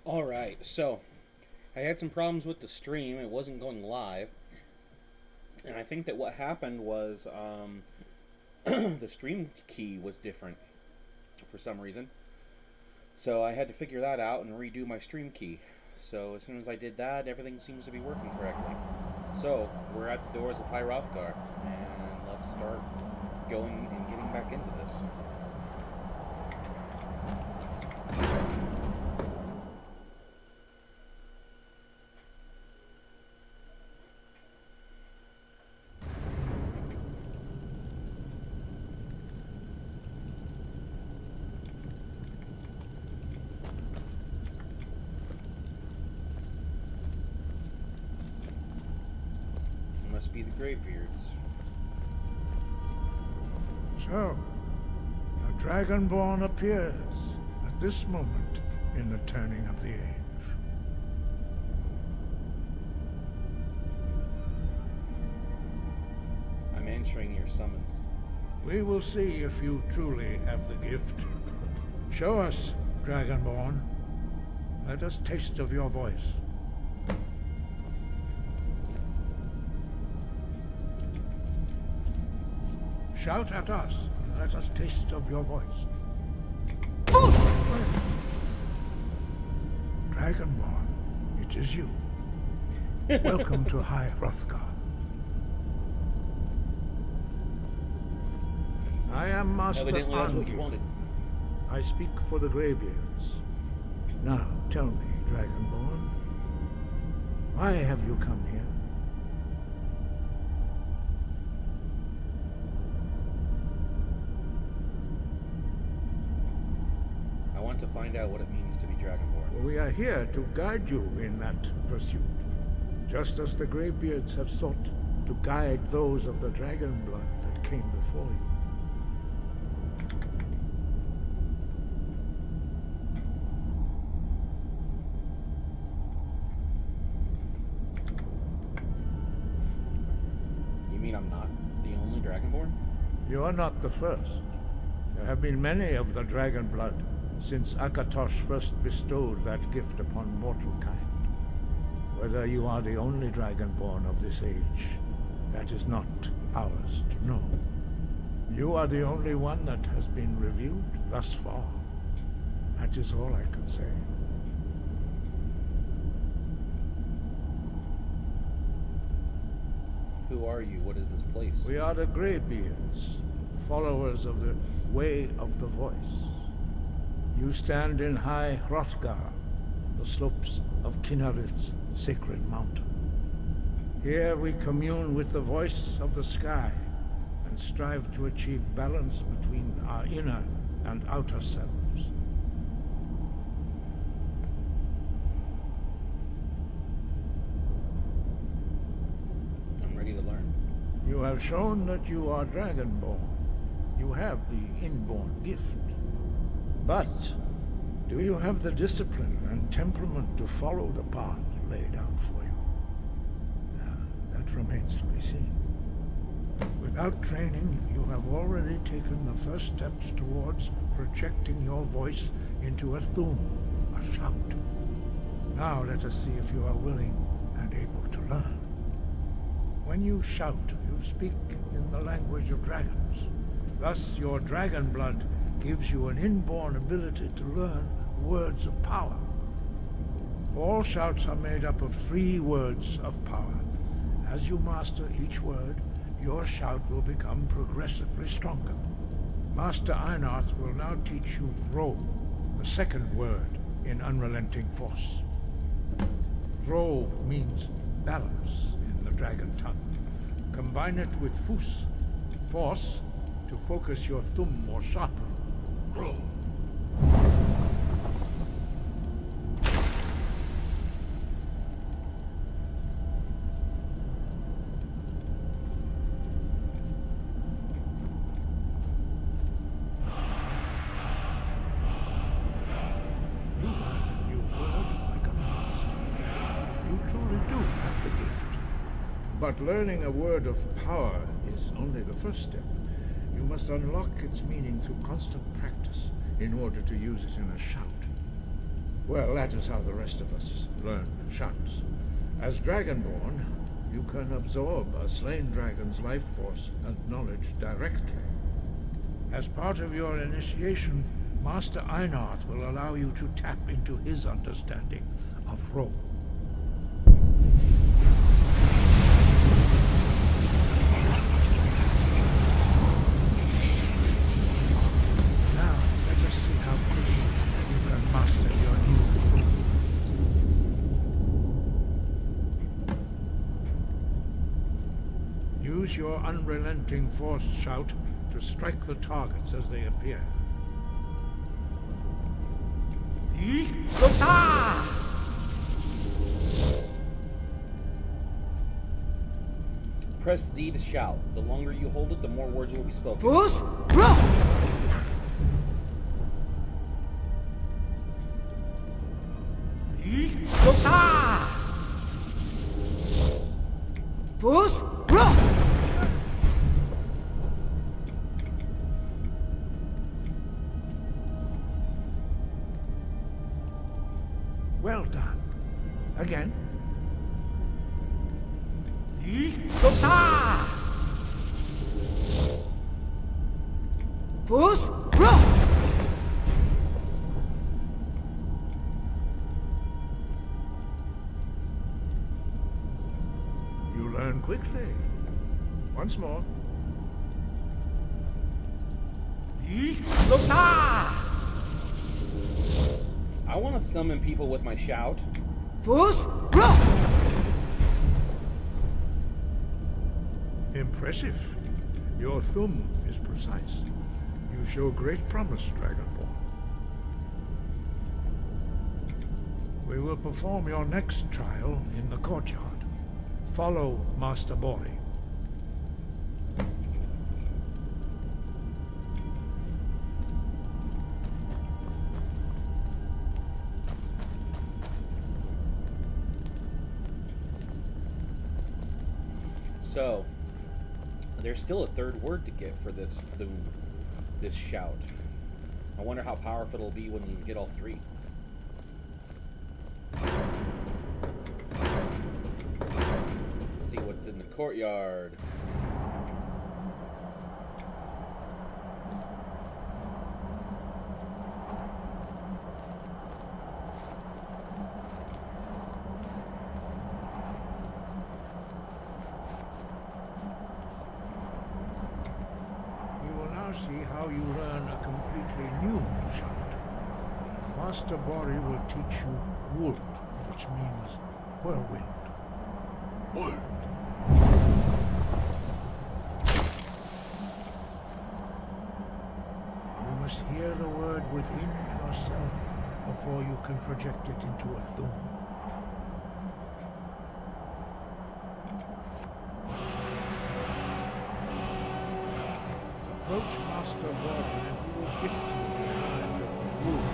Alright, so I had some problems with the stream. It wasn't going live. And I think that what happened was the stream key was different for some reason. So I had to figure that out and redo my stream key. So as soon as I did that, everything seems to be working correctly. So we're at the doors of High Hrothgar, and let's start going and getting back into this. Must be the Greybeards. So, a Dragonborn appears at this moment in the turning of the age. I'm answering your summons. We will see if you truly have the gift. Show us, Dragonborn. Let us taste of your voice. Shout at us, and let us taste of your voice. Fus! Dragonborn, it is you. Welcome to High Hrothgar. I am Master Evidently that's what you Angi. wanted. I speak for the Greybeards. Now, tell me, Dragonborn, why have you come here? I want to find out what it means to be Dragonborn. We are here to guide you in that pursuit, just as the Greybeards have sought to guide those of the dragon blood that came before you. You mean I'm not the only Dragonborn? You are not the first. There have been many of the dragon blood since Akatosh first bestowed that gift upon mortal kind. Whether you are the only Dragonborn of this age, that is not ours to know. You are the only one that has been revealed thus far. That is all I can say. Who are you? What is this place? We are the Greybeards, followers of the Way of the Voice. You stand in High Hrothgar, on the slopes of Kinnarith's sacred mountain. Here we commune with the voice of the sky and strive to achieve balance between our inner and outer selves. I'm ready to learn. You have shown that you are Dragonborn. You have the inborn gift. But do you have the discipline and temperament to follow the path laid out for you? That remains to be seen. Without training, you have already taken the first steps towards projecting your voice into a thum, a shout. Now let us see if you are willing and able to learn. When you shout, you speak in the language of dragons. Thus, your dragon blood gives you an inborn ability to learn words of power. All shouts are made up of 3 words of power. As you master each word, your shout will become progressively stronger. Master Einarth will now teach you Ro, the second word in Unrelenting Force. Ro means balance in the dragon tongue. Combine it with Fus, force, to focus your thumb more sharply. Ro. You learn a new word like a monster. You truly do have the gift. But learning a word of power is only the first step. You must unlock its meaning through constant practice in order to use it in a shout. Well, that is how the rest of us learn shouts. As Dragonborn, you can absorb a slain dragon's life force and knowledge directly. As part of your initiation, Master Einarth will allow you to tap into his understanding of role. Now, let us see how quickly you can master your new food. Use your unrelenting force shout to strike the targets as they appear. Press Z to shout. The longer you hold it, the more words will be spoken. Fus, ro. Fus, ro. Well done. Again. Fus, ro. You learn quickly. Once more. I want to summon people with my shout. Fus, ro. Impressive. Your thumb is precise. You show great promise, Dragonborn. We will perform your next trial in the courtyard. Follow Master Bori. So, there's still a third word to get for this thum, this shout. I wonder how powerful it'll be when you get all three. Let's see what's in the courtyard. See how you learn a completely new shout. Master Bori will teach you Wold, which means whirlwind. Wold. You must hear the word within yourself before you can project it into a thum. Approach Master Bori and he will gift you his knowledge of wood.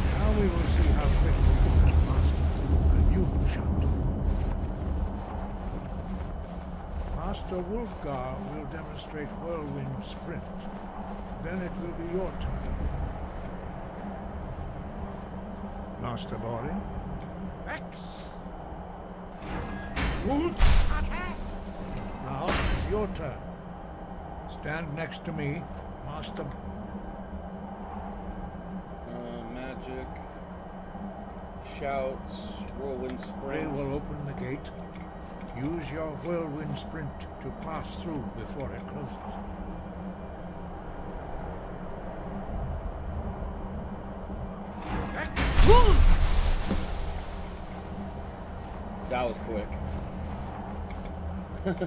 Now we will see how quickly you can master a new shout. Master Wolfgar will demonstrate Whirlwind Sprint. Then it will be your turn. Master Bori. X. Wood. Now it's your turn. Stand next to me, Master. Magic. Shouts. Whirlwind Ray sprint. will open the gate. Use your whirlwind sprint to pass through before it closes. That was quick.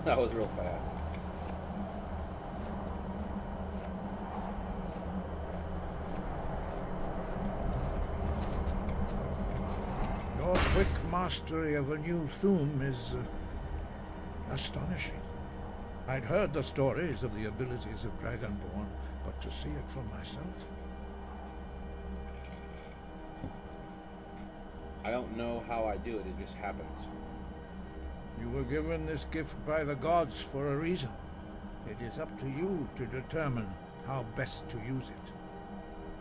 That was real fast. Your quick mastery of a new thum is astonishing. I'd heard the stories of the abilities of Dragonborn, but to see it for myself. I don't know how I do it, it just happens. You were given this gift by the gods for a reason. It is up to you to determine how best to use it.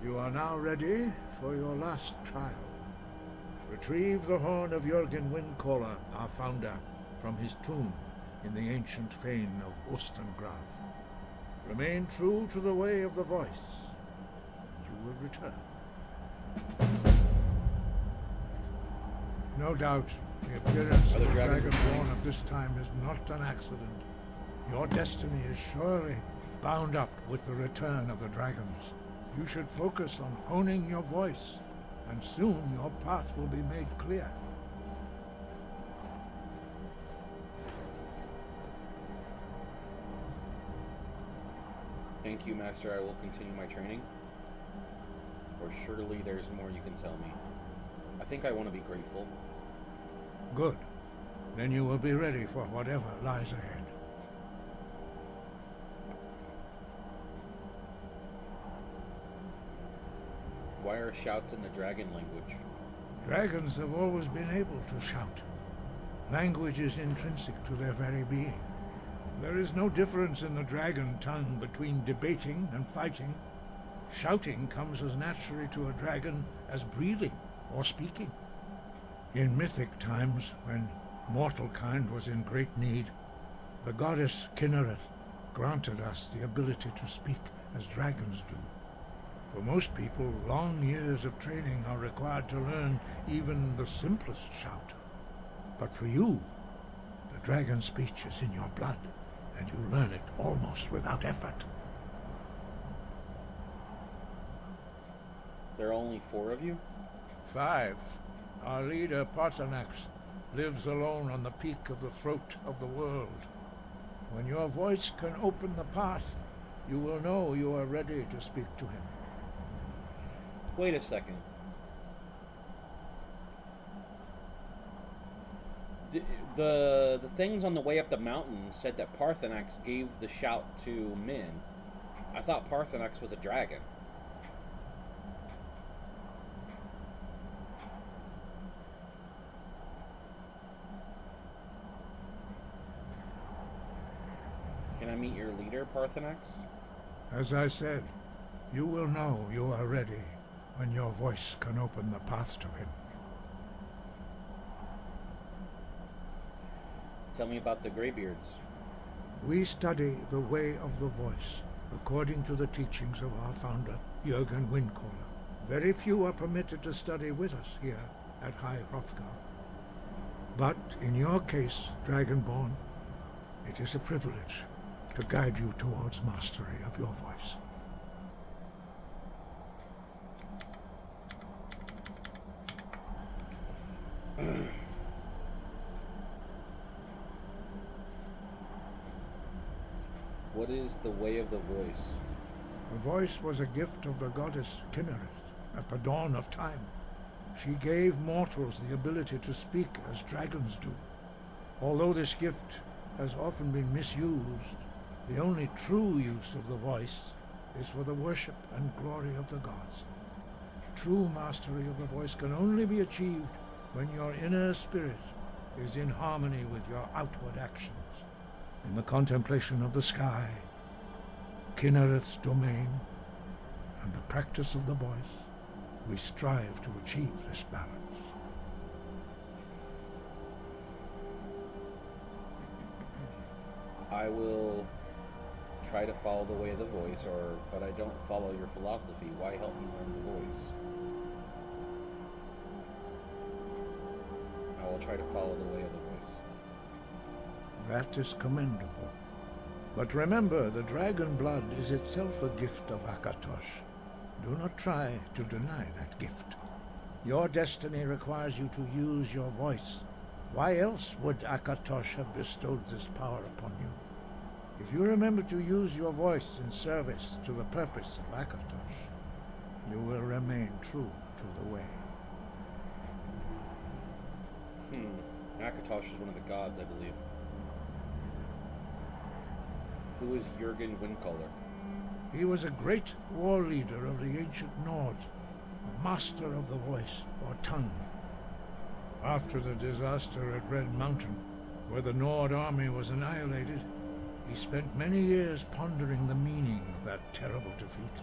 You are now ready for your last trial. Retrieve the horn of Jürgen Windcaller, our founder, from his tomb in the ancient fane of Ostengraf. Remain true to the way of the voice, and you will return. No doubt, the appearance of the Dragonborn at this time is not an accident. Your destiny is surely bound up with the return of the dragons. You should focus on honing your voice, and soon your path will be made clear. Thank you, Master. I will continue my training. Or surely there's more you can tell me. I think I want to be grateful. Good. Then you will be ready for whatever lies ahead. Why are shouts in the dragon language? Dragons have always been able to shout. Language is intrinsic to their very being. There is no difference in the dragon tongue between debating and fighting. Shouting comes as naturally to a dragon as breathing or speaking. In mythic times, when mortal kind was in great need, the goddess Kinnereth granted us the ability to speak as dragons do. For most people, long years of training are required to learn even the simplest shout. But for you, the dragon speech is in your blood, and you learn it almost without effort. There are only 4 of you? 5. Our leader, Parthenax, lives alone on the peak of the throat of the world. When your voice can open the path, you will know you are ready to speak to him. Wait a second. The things on the way up the mountain said that Parthenax gave the shout to Min. I thought Parthenax was a dragon. Can I meet your leader, Parthenax? As I said, you will know you are ready when your voice can open the path to him. Tell me about the Greybeards. We study the way of the voice, according to the teachings of our founder, Jürgen Windcaller. Very few are permitted to study with us here at High Hrothgar. But in your case, Dragonborn, it is a privilege to guide you towards mastery of your voice. What is the way of the voice? The voice was a gift of the goddess Kinnereth at the dawn of time. She gave mortals the ability to speak as dragons do. Although this gift has often been misused, the only true use of the voice is for the worship and glory of the gods. True mastery of the voice can only be achieved when your inner spirit is in harmony with your outward actions. In the contemplation of the sky, Kinnereth's domain, and the practice of the voice, we strive to achieve this balance. I will try to follow the way of the voice, but I don't follow your philosophy. Why help me learn the voice? I will try to follow the way of the voice. That is commendable. But remember, the dragon blood is itself a gift of Akatosh. Do not try to deny that gift. Your destiny requires you to use your voice. Why else would Akatosh have bestowed this power upon you? If you remember to use your voice in service to the purpose of Akatosh, you will remain true to the way. Akatosh is one of the gods, I believe. Who is Jürgen Windcaller? He was a great war leader of the ancient Nords, a master of the voice, or tongue. After the disaster at Red Mountain, where the Nord army was annihilated, he spent many years pondering the meaning of that terrible defeat.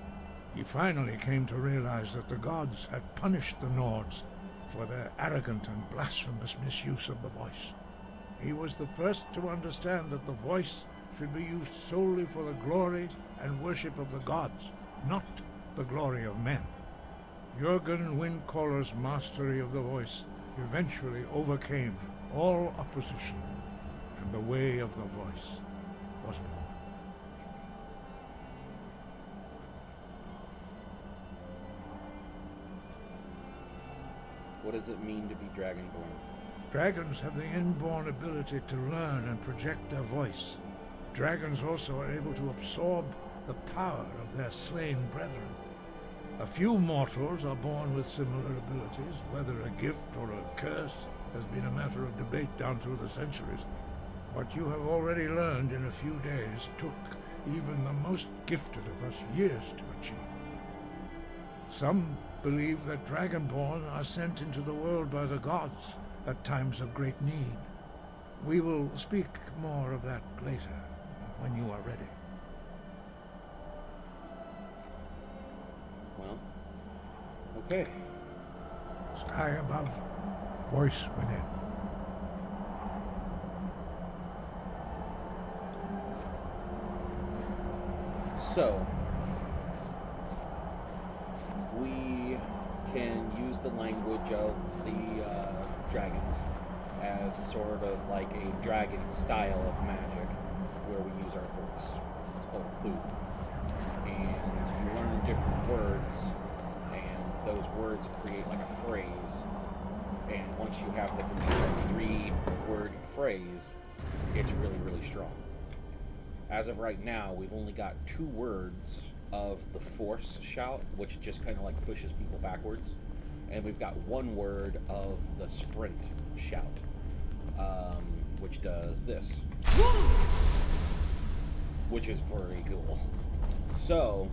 He finally came to realize that the gods had punished the Nords for their arrogant and blasphemous misuse of the voice. He was the first to understand that the voice should be used solely for the glory and worship of the gods, not the glory of men. Jürgen Windcaller's mastery of the voice eventually overcame all opposition, and the way of the voice was born. What does it mean to be dragonborn? Dragons have the inborn ability to learn and project their voice. Dragons also are able to absorb the power of their slain brethren. A few mortals are born with similar abilities. Whether a gift or a curse has been a matter of debate down through the centuries. What you have already learned in a few days took even the most gifted of us years to achieve. Some believe that Dragonborn are sent into the world by the gods at times of great need. We will speak more of that later, when you are ready. Well, okay. Sky above, voice within. So, we can use the language of the dragons as sort of like a dragon style of magic, where we use our voice. It's called food. And you learn different words, and those words create like a phrase. And once you have the complete 3-word phrase, it's really, really strong. As of right now, we've only got 2 words of the force shout, which just kind of like pushes people backwards. And we've got 1 word of the sprint shout, which does this. Which is pretty cool. So,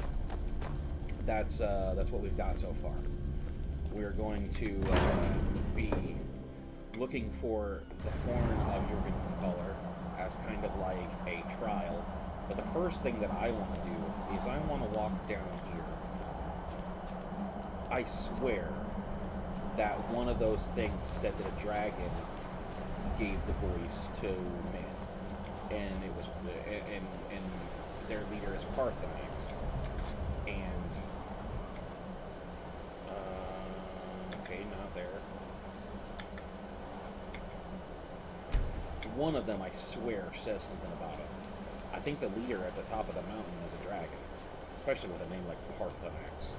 that's what we've got so far. We're going to be looking for the horn of Jürgen Color as kind of like a trial. But the first thing that I want to do is I want to walk down here. I swear that one of those things said that a dragon gave the voice to men, and it was and their leader is Parthenax, and okay, not there. One of them, I swear, says something about it. I think the leader at the top of the mountain is a dragon, especially with a name like Parthenax.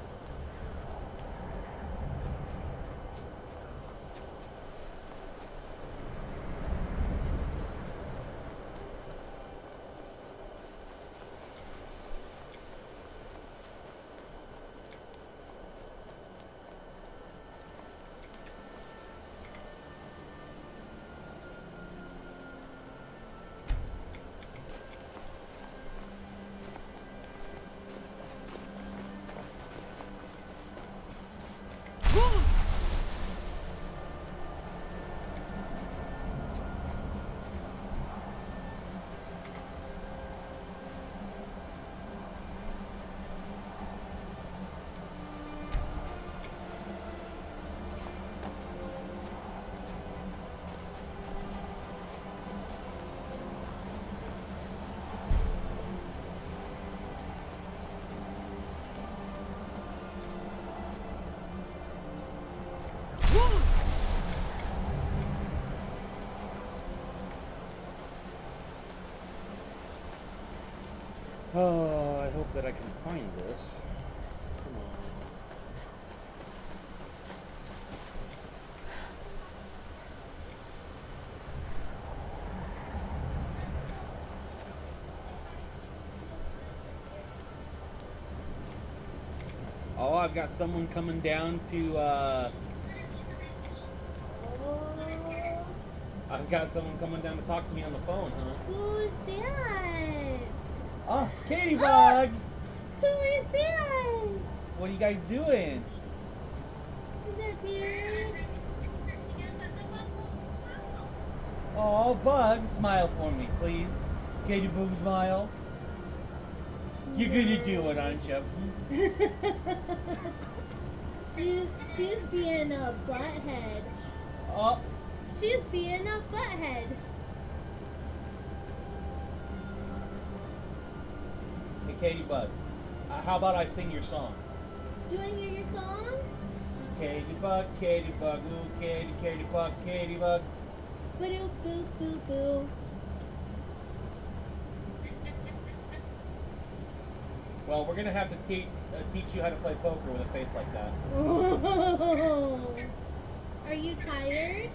Oh, I hope that I can find this. Come on. Oh, I've got someone coming down to, I've got someone coming down to talk to me on the phone, huh? Who's that? Oh, Katie Bug! Who is that? What are you guys doing? Is that Derek? Oh, Bug, smile for me, please. Katie Bug, smile. You're gonna do it, aren't you? She's being a butthead. Oh, She's being a butthead. hey, Katie Bug. How about I sing your song? Do I hear your song? Katie Bug, ooh, Katie Bug, Katie Bug. Boo boo boo boo. Well, we're gonna have to teach you how to play poker with a face like that. Oh. Are you tired?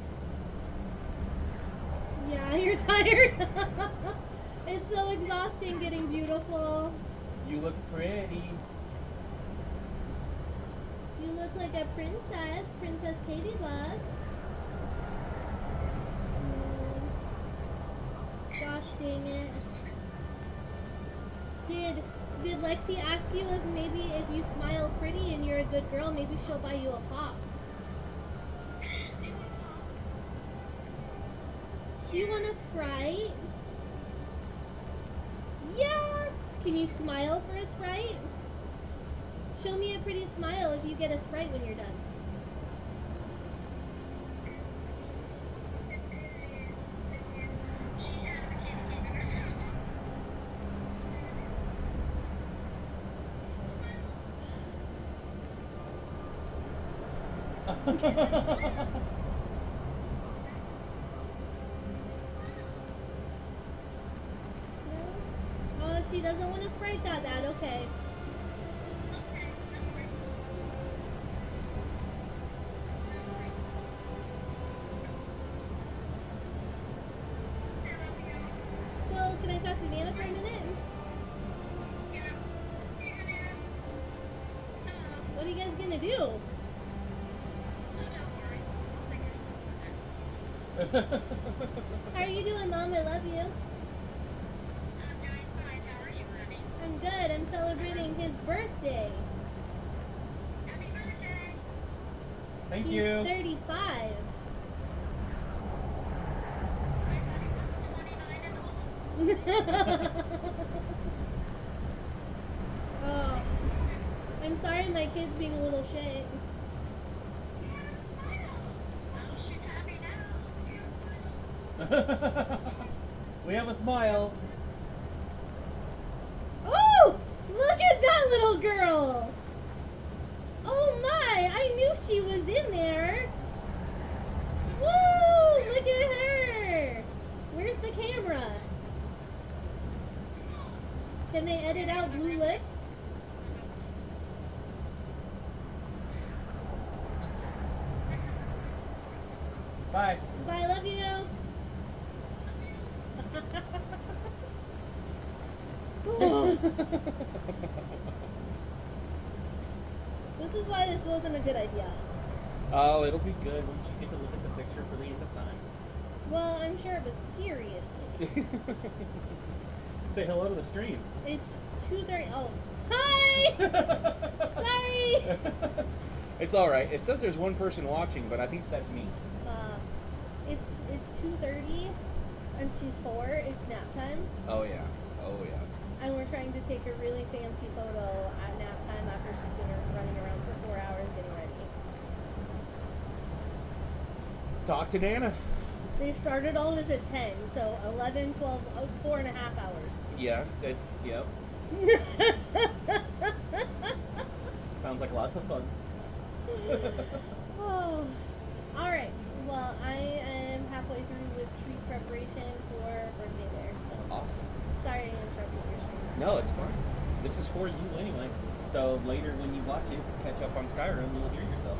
Yeah, you're tired. It's so exhausting getting beautiful. You look pretty. You look like a princess, Princess Katie Bug. Gosh dang it. Did Lexi ask you if maybe if you smile pretty and you're a good girl, maybe she'll buy you a pop? Do you want a Sprite? Yeah! Can you smile for a Sprite? Show me a pretty smile if you get a Sprite when you're done. Oh, she doesn't want a Sprite that bad, okay. So, can I talk to Nana for a minute? What are you guys gonna do? How are you doing, Mom? I love you. I'm good. I'm celebrating his birthday. Thank He's you. 35. Oh, I'm sorry my kid's being a little shit. We have a smile. Oh, look at that little girl. Oh my, I knew she was in there. Woo, look at her. Where's the camera? Can they edit out blue lips? Bye. Bye, love you. Oh. This is why this wasn't a good idea. Oh, it'll be good once you get to look at the picture for the end of time. Well, I'm sure, but seriously. Say hello to the stream. It's 2:30. Oh, hi! Sorry! It's alright. It says there's one person watching, but I think that's me. It's 2:30 and she's 4. It's nap time. Oh yeah. Oh yeah. And we're trying to take a really fancy photo at nap time after she's been running around for 4 hours getting ready. Talk to Nana. They started all this at 10, so 11, 12, 4.5 hours. Yeah. Yep. Sounds like lots of fun. Oh. Alright. Well, I am halfway through with treat preparation for birthday bear. So. Awesome. Sorry to interrupt your stream. No, it's fine. This is for you anyway. So later when you watch it, catch up on Skyrim, you'll hear yourself.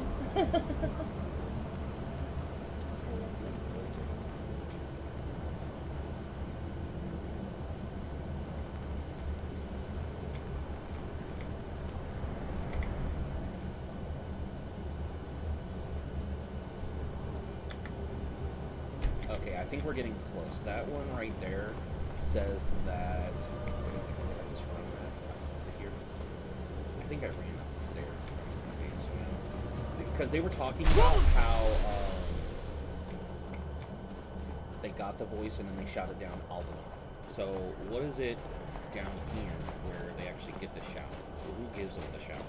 Okay, I think we're getting close. That one right there says that. What is it? I just run that here. I think I ran upstairs from the page now. Because they were talking about how they got the voice and then they shot it down all of them. So what is it down here where they actually get the shout? Who gives them the shout?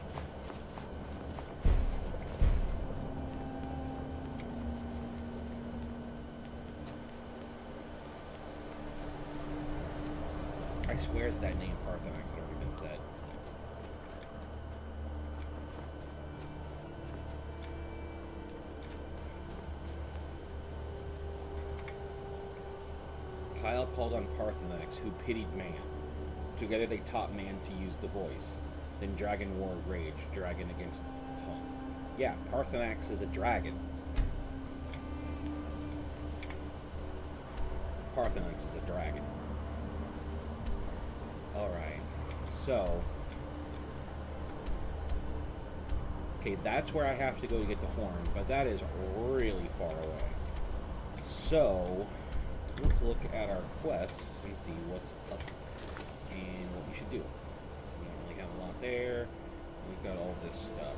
I swear that name Parthenax had already been said. Kyle called on Parthenax, who pitied man. Together they taught man to use the voice. Then dragon war raged, dragon against tongue. Yeah, Parthenax is a dragon. Parthenax is a dragon. Alright, so... Okay, that's where I have to go to get the horn, but that is really far away. So, let's look at our quests and see what's up and what we should do. We don't really have a lot there. We've got all this stuff.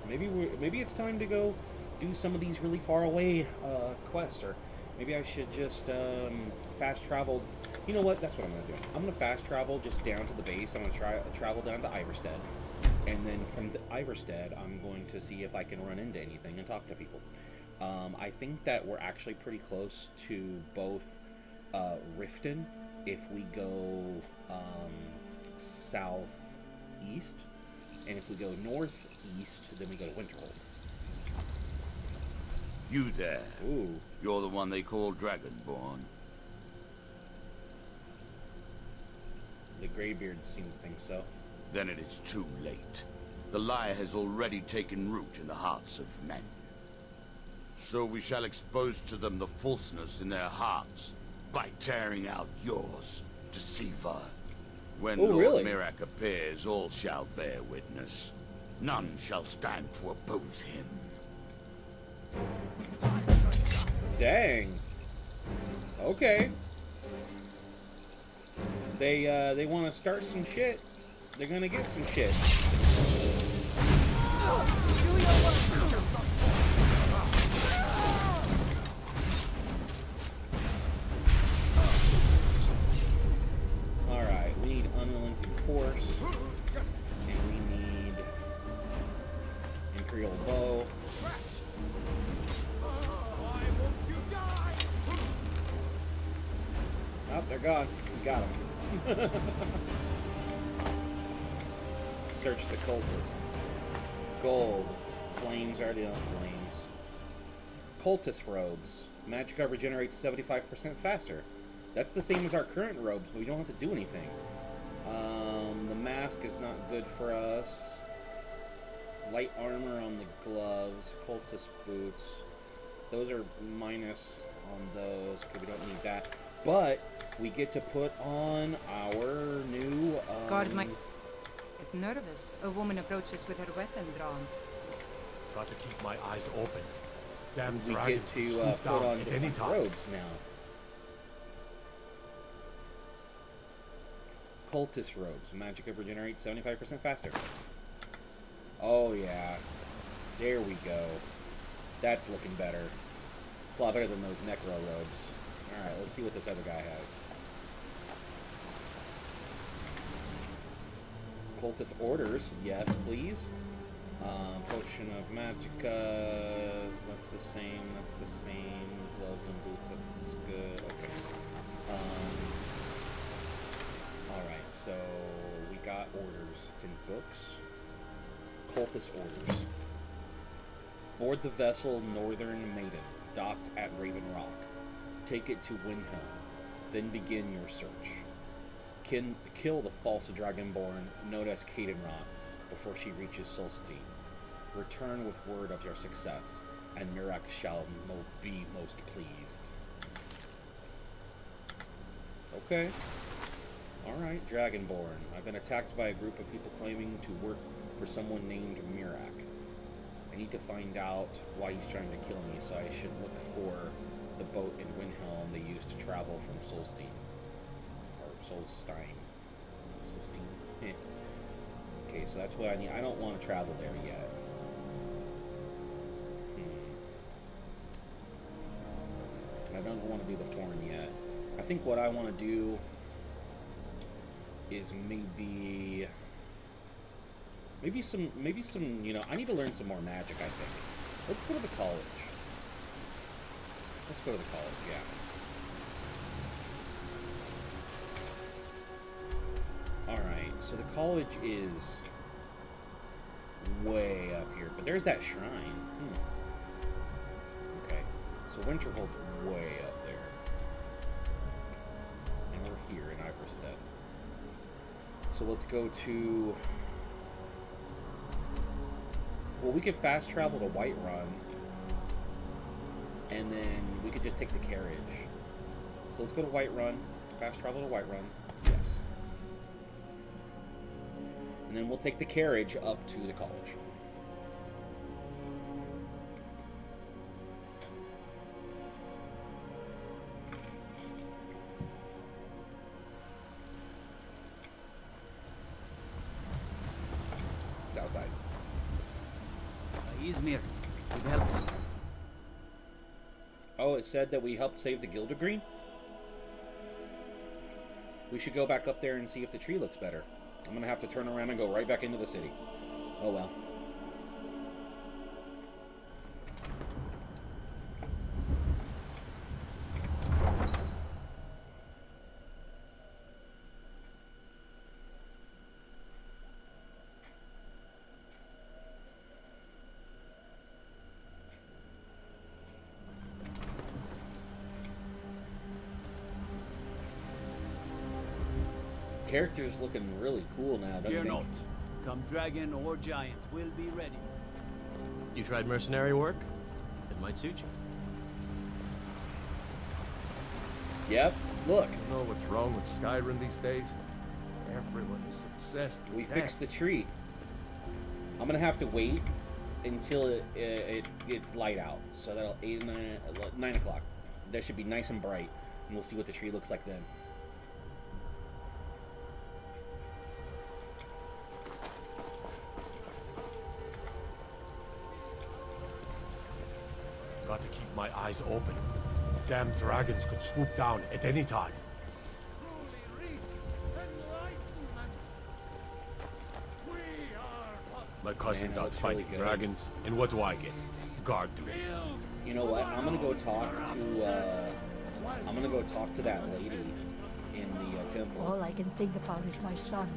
Maybe it's time to go do some of these really far away quests, or maybe I should just fast travel. You know what? That's what I'm going to do. I'm going to fast travel just down to the base. I'm going to travel down to Iverstead. And then from the Iverstead, I'm going to see if I can run into anything and talk to people. I think that we're actually pretty close to both Riften if we go southeast. And if we go northeast, then we go to Winterhold. You there. Ooh. You're the one they call Dragonborn. The Greybeards seem to think so. Then it is too late. The lie has already taken root in the hearts of men. So we shall expose to them the falseness in their hearts by tearing out yours, deceiver. When Lord Mirac appears, all shall bear witness. None shall stand to oppose him. Dang. Okay. They want to start some shit. They're gonna get some shit. Alright, we need unrelenting force. And we need Imperial bow. Oh, they're gone. We got them. Search the cultist. Gold. Flames, already on flames. Cultist robes. Magic cover regenerates 75% faster. That's the same as our current robes, but we don't have to do anything. The mask is not good for us. Light armor on the gloves. Cultist boots. Those are minus on those, because we don't need that. But we get to put on our new. Guard my. If nervous, a woman approaches with her weapon drawn. Got to keep my eyes open. Damn we dragons get to swoop put down on at any different time. robes now. Cultist robes. Magic of regenerate 75% faster. Oh yeah. There we go. That's looking better. A lot better than those Necro robes. Alright, let's see what this other guy has. Cultist orders. Yes, please. Potion of Magicka. That's the same. That's the same. Gloves and boots. That's good. Okay. Alright, so we got orders. It's in books. Cultist orders. Board the vessel Northern Maiden, docked at Raven Rock. Take it to Winhelm. Then begin your search. Kill the false Dragonborn, known as Cadenrot, before she reaches Solstein. Return with word of your success, and Mirac shall be most pleased. Okay. Alright, Dragonborn. I've been attacked by a group of people claiming to work for someone named Mirac. I need to find out why he's trying to kill me, so I should look for the boat in Winhelm they used to travel from Solstein. Or Solstein. Solstein? Okay, so that's what I need. I don't want to travel there yet. I don't want to do the horn yet. I think what I want to do is maybe some, you know, I need to learn some more magic, I think. Let's go to the college. Let's go to the college, yeah. Alright, so the college is way up here, but there's that shrine. Okay, so Winterhold's way up there. And we're here in Iverstead. So let's go to... Well, we could fast travel to Whiterun, and then we could just take the carriage. So let's go to Whiterun, fast travel to Whiterun, yes. And then we'll take the carriage up to the college. It's outside. Izmir, it helps. Oh, it said that we helped save the Gildergreen? We should go back up there and see if the tree looks better. I'm gonna have to turn around and go right back into the city. Oh well. Character's looking really cool now, doesn't Fear he? not. Come dragon or giant, we'll be ready. You tried mercenary work? It might suit you. Yep, look. You know what's wrong with Skyrim these days? Everyone is obsessed with We death. fixed the tree. I'm gonna have to wait until it gets light out. So that'll 9 o'clock. That should be nice and bright, and we'll see what the tree looks like then. Got to keep my eyes open. Damn dragons could swoop down at any time. My cousin's Man, out that's really fighting good. dragons, and what do I get? Guard duty. You know what? I'm gonna go talk to that lady in the temple. All I can think about is my son,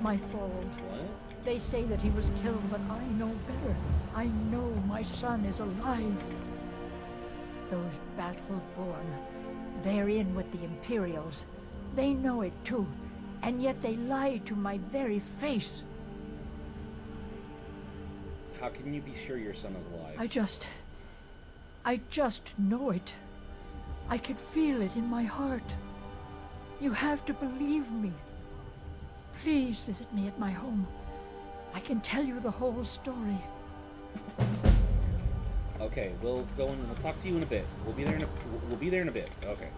my Thorold. What? They say that he was killed, but I know better. I know my son is alive. Those battle-born, they're in with the Imperials. They know it too, and yet they lie to my very face. How can you be sure your son is alive? I just know it. I can feel it in my heart. You have to believe me. Please visit me at my home. I can tell you the whole story. Okay, we'll go and we'll talk to you in a bit. We'll be there in a bit. Okay.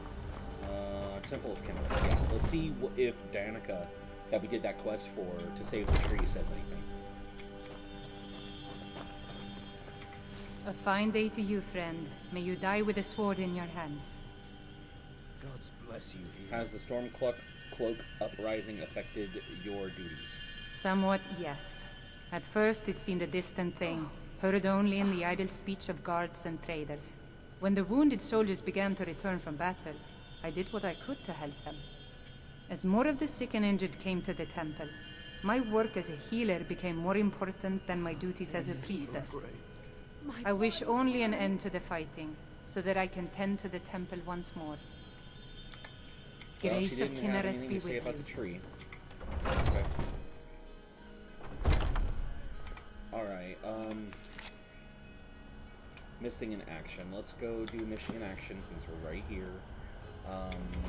Temple of Kindle. Yeah, let's see if Danica, that we did that quest for to save the tree, says anything. A fine day to you, friend. May you die with a sword in your hands. God's bless you here. Has the storm cloak uprising affected your duties? Somewhat, yes. At first it seemed a distant thing, heard only in the idle speech of guards and traders. When the wounded soldiers began to return from battle, I did what I could to help them. As more of the sick and injured came to the temple, my work as a healer became more important than my duties as a priestess. I wish only an end to the fighting, so that I can tend to the temple once more. Well, Grace she of didn't have Kinnereth anything be to say with about you. the tree. Okay. Alright, missing in action. Let's go do mission in action since we're right here.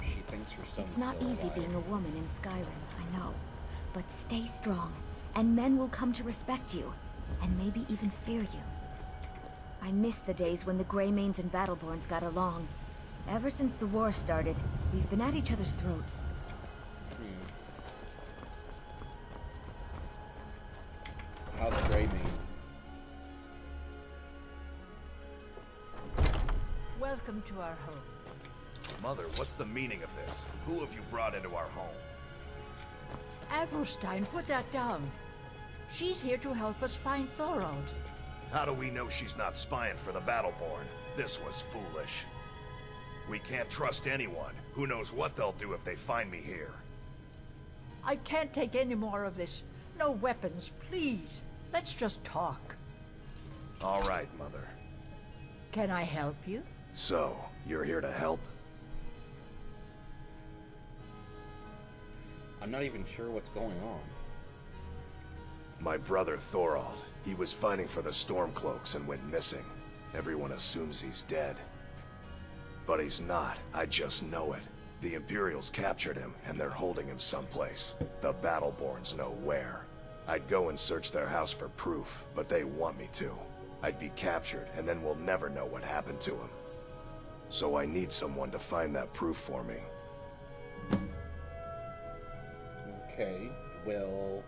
She thinks her son's It's not still easy alive. being a woman in Skyrim, I know. But stay strong, and men will come to respect you, and maybe even fear you. I miss the days when the Greymanes and Battleborns got along. Ever since the war started, we've been at each other's throats. How's Greymane? Welcome to our home. Mother, what's the meaning of this? Who have you brought into our home? Avrelstein, put that down. She's here to help us find Thorald. How do we know she's not spying for the Battleborn? This was foolish. We can't trust anyone. Who knows what they'll do if they find me here? I can't take any more of this. No weapons, please. Let's just talk. All right, Mother. Can I help you? So, you're here to help? I'm not even sure what's going on. My brother Thorald. He was fighting for the Stormcloaks and went missing. Everyone assumes he's dead. But he's not. I just know it. The Imperials captured him, and they're holding him someplace. The Battleborns know where. I'd go and search their house for proof, but they want me to. I'd be captured, and then we'll never know what happened to him. So I need someone to find that proof for me. Okay, well...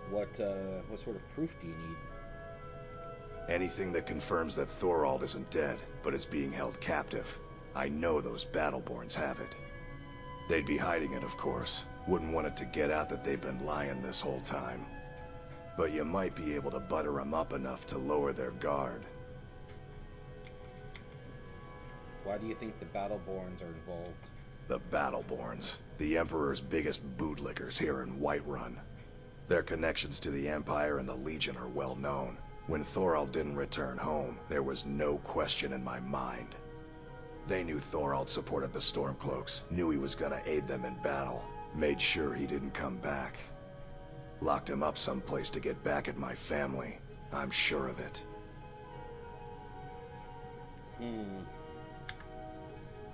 What sort of proof do you need? Anything that confirms that Thorald isn't dead, but is being held captive. I know those Battleborns have it. They'd be hiding it, of course. Wouldn't want it to get out that they've been lying this whole time. But you might be able to butter them up enough to lower their guard. Why do you think the Battleborns are involved? The Battleborns, the Emperor's biggest bootlickers here in Whiterun. Their connections to the Empire and the Legion are well known. When Thorald didn't return home, there was no question in my mind. They knew Thorald supported the Stormcloaks, knew he was gonna aid them in battle, made sure he didn't come back. Locked him up someplace to get back at my family. I'm sure of it.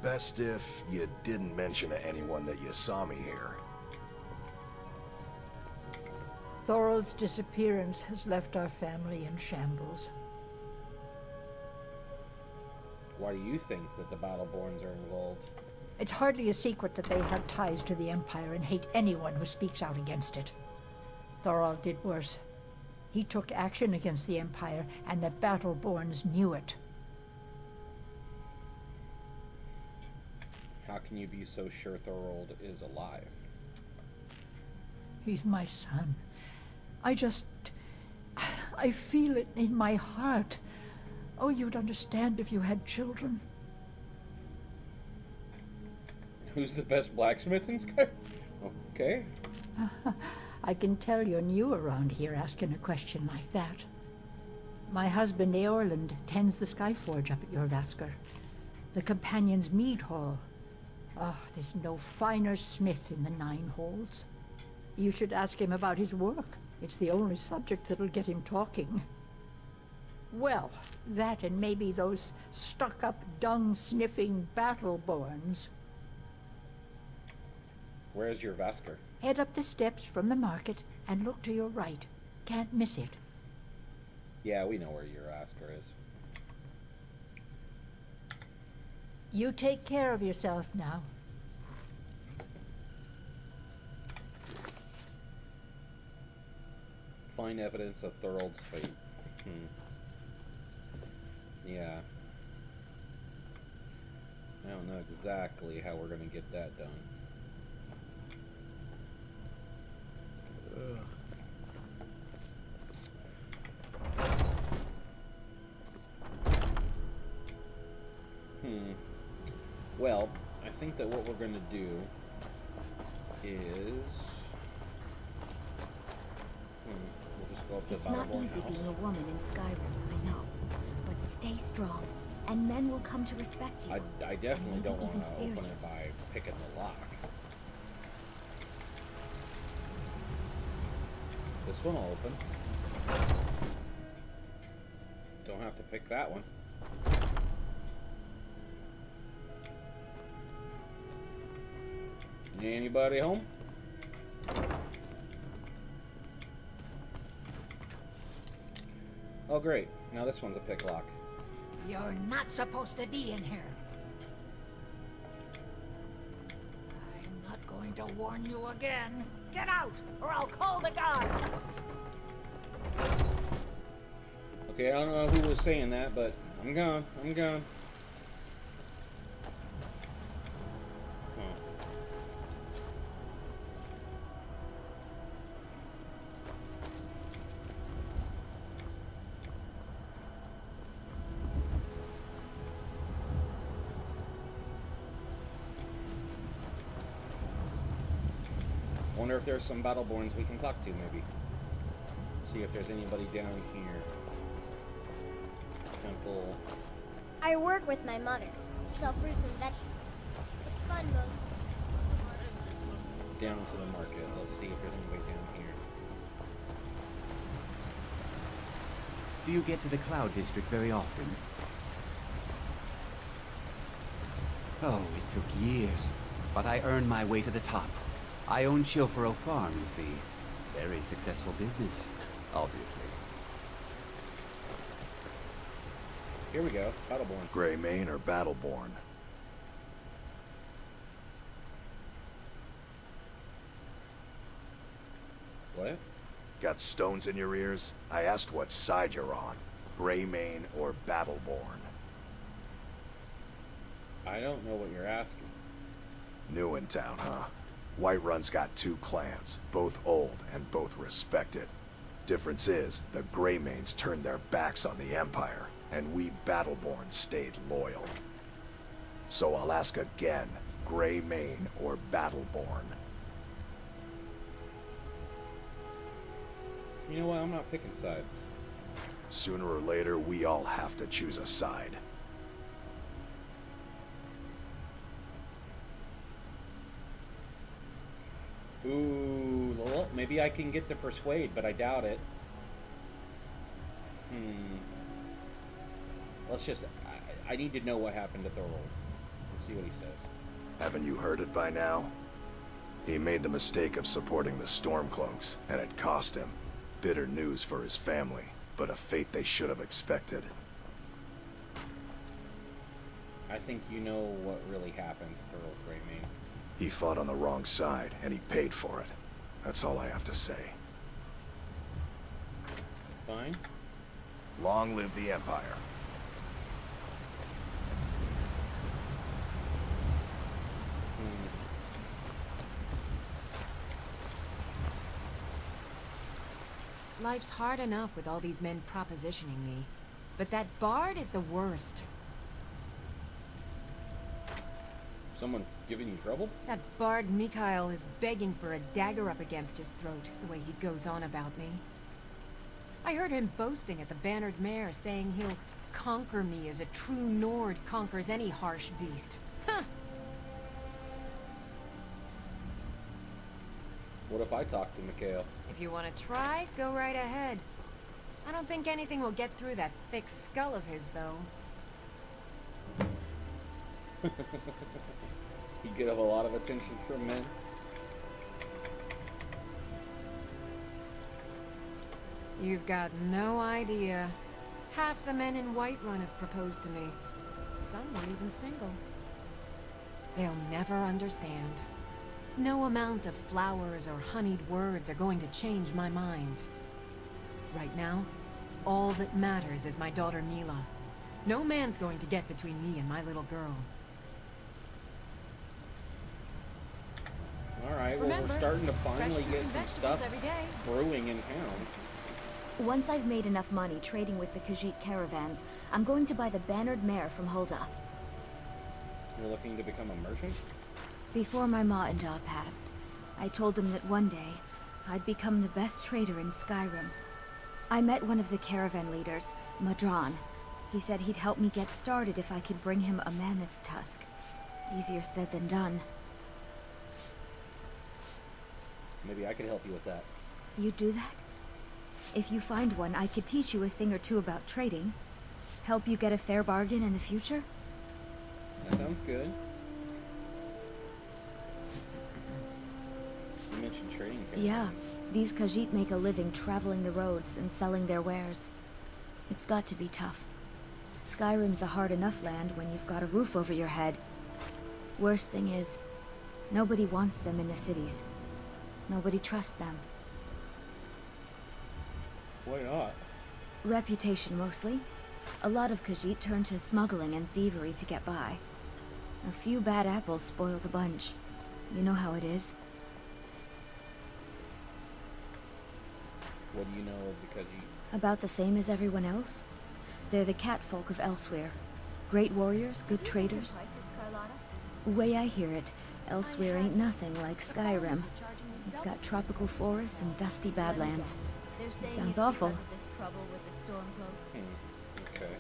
Best if you didn't mention to anyone that you saw me here. Thorald's disappearance has left our family in shambles. Why do you think that the Battleborns are involved? It's hardly a secret that they have ties to the Empire and hate anyone who speaks out against it. Thorald did worse. He took action against the Empire, and the Battleborns knew it. How can you be so sure Thorald is alive? He's my son. I feel it in my heart. Oh, you'd understand if you had children. Who's the best blacksmith in Skyrim? Okay. I can tell you're new around here asking a question like that. My husband Eorland tends the Skyforge up at your Vasker. The Companion's Mead Hall. Oh, there's no finer smith in the Nine Halls. You should ask him about his work. It's the only subject that'll get him talking. Well, that and maybe those stuck-up, dung-sniffing Battleborns. Where's your Vasker? Head up the steps from the market and look to your right. Can't miss it. Yeah, we know where your Vasker is. You take care of yourself now. Find evidence of Thorald's fate. Yeah. I don't know exactly how we're gonna get that done. Well, I think that what we're gonna do is we'll just go up to It's not Battleborn easy house. being a woman in Skyrim, I know. But stay strong, and men will come to respect you. I definitely don't want to fear open you. it by picking the lock. This one will open. Don't have to pick that one. Anybody home? Oh great, now this one's a pick lock. You're not supposed to be in here. I'm not going to warn you again. Get out, or I'll call the guards. Okay, I don't know who was saying that, but I'm gone. I'm gone. Wonder if there's some Battleborns we can talk to, maybe. See if there's anybody down here. Temple. I work with my mother. Sell fruits and vegetables. It's fun most. Down to the market. Let's see if there's anybody down here. Do you get to the Cloud District very often? Oh, it took years, but I earned my way to the top. I own Chilfaro Farm, you see. Very successful business, obviously. Here we go. Battleborn. Greymane or Battleborn? What? Got stones in your ears? I asked what side you're on. Greymane or Battleborn? I don't know what you're asking. New in town, huh? Whiterun's got two clans, both old and both respected. Difference is, the Greymanes turned their backs on the Empire, and we Battleborn stayed loyal. So I'll ask again, Greymane or Battleborn? You know what? I'm not picking sides. Sooner or later, we all have to choose a side. Ooh, well, maybe I can get to persuade, but I doubt it. Let's just... I need to know what happened to Thorold. Let's see what he says. Haven't you heard it by now? He made the mistake of supporting the Stormcloaks, and it cost him. Bitter news for his family, but a fate they should have expected. I think you know what really happened to Thorold Greymane. He fought on the wrong side, and he paid for it. That's all I have to say. Fine. Long live the Empire. Life's hard enough with all these men propositioning me. But that bard is the worst. Someone giving you trouble? That bard Mikhail is begging for a dagger up against his throat, the way he goes on about me. I heard him boasting at the Bannered Mare, saying he'll conquer me as a true Nord conquers any harsh beast. Huh! What if I talk to Mikhail? If you want to try, go right ahead. I don't think anything will get through that thick skull of his, though. You get a lot of attention from men. You've got no idea. Half the men in Whiterun have proposed to me. Some were even single. They'll never understand. No amount of flowers or honeyed words are going to change my mind. Right now, all that matters is my daughter Mila. No man's going to get between me and my little girl. Alright, well, we're starting to finally get some stuff brewing in town. Once I've made enough money trading with the Khajiit caravans, I'm going to buy the Bannered Mare from Hulda. You're looking to become a merchant? Before my ma and Da passed, I told them that one day, I'd become the best trader in Skyrim. I met one of the caravan leaders, Madran. He said he'd help me get started if I could bring him a mammoth's tusk. Easier said than done. Maybe I could help you with that. You'd do that? If you find one, I could teach you a thing or two about trading. Help you get a fair bargain in the future? That sounds good. You mentioned trading caravans. Yeah, these Khajiit make a living traveling the roads and selling their wares. It's got to be tough. Skyrim's a hard enough land when you've got a roof over your head. Worst thing is, nobody wants them in the cities. Nobody trusts them. Why not? Reputation, mostly. A lot of Khajiit turn to smuggling and thievery to get by. A few bad apples spoil the bunch. You know how it is. What do you know of the Khajiit? About the same as everyone else. They're the catfolk of elsewhere. Great warriors, good traders. Way I hear it, Elsewhere ain't nothing like Skyrim. It's got tropical forests and dusty badlands. It sounds awful. Okay.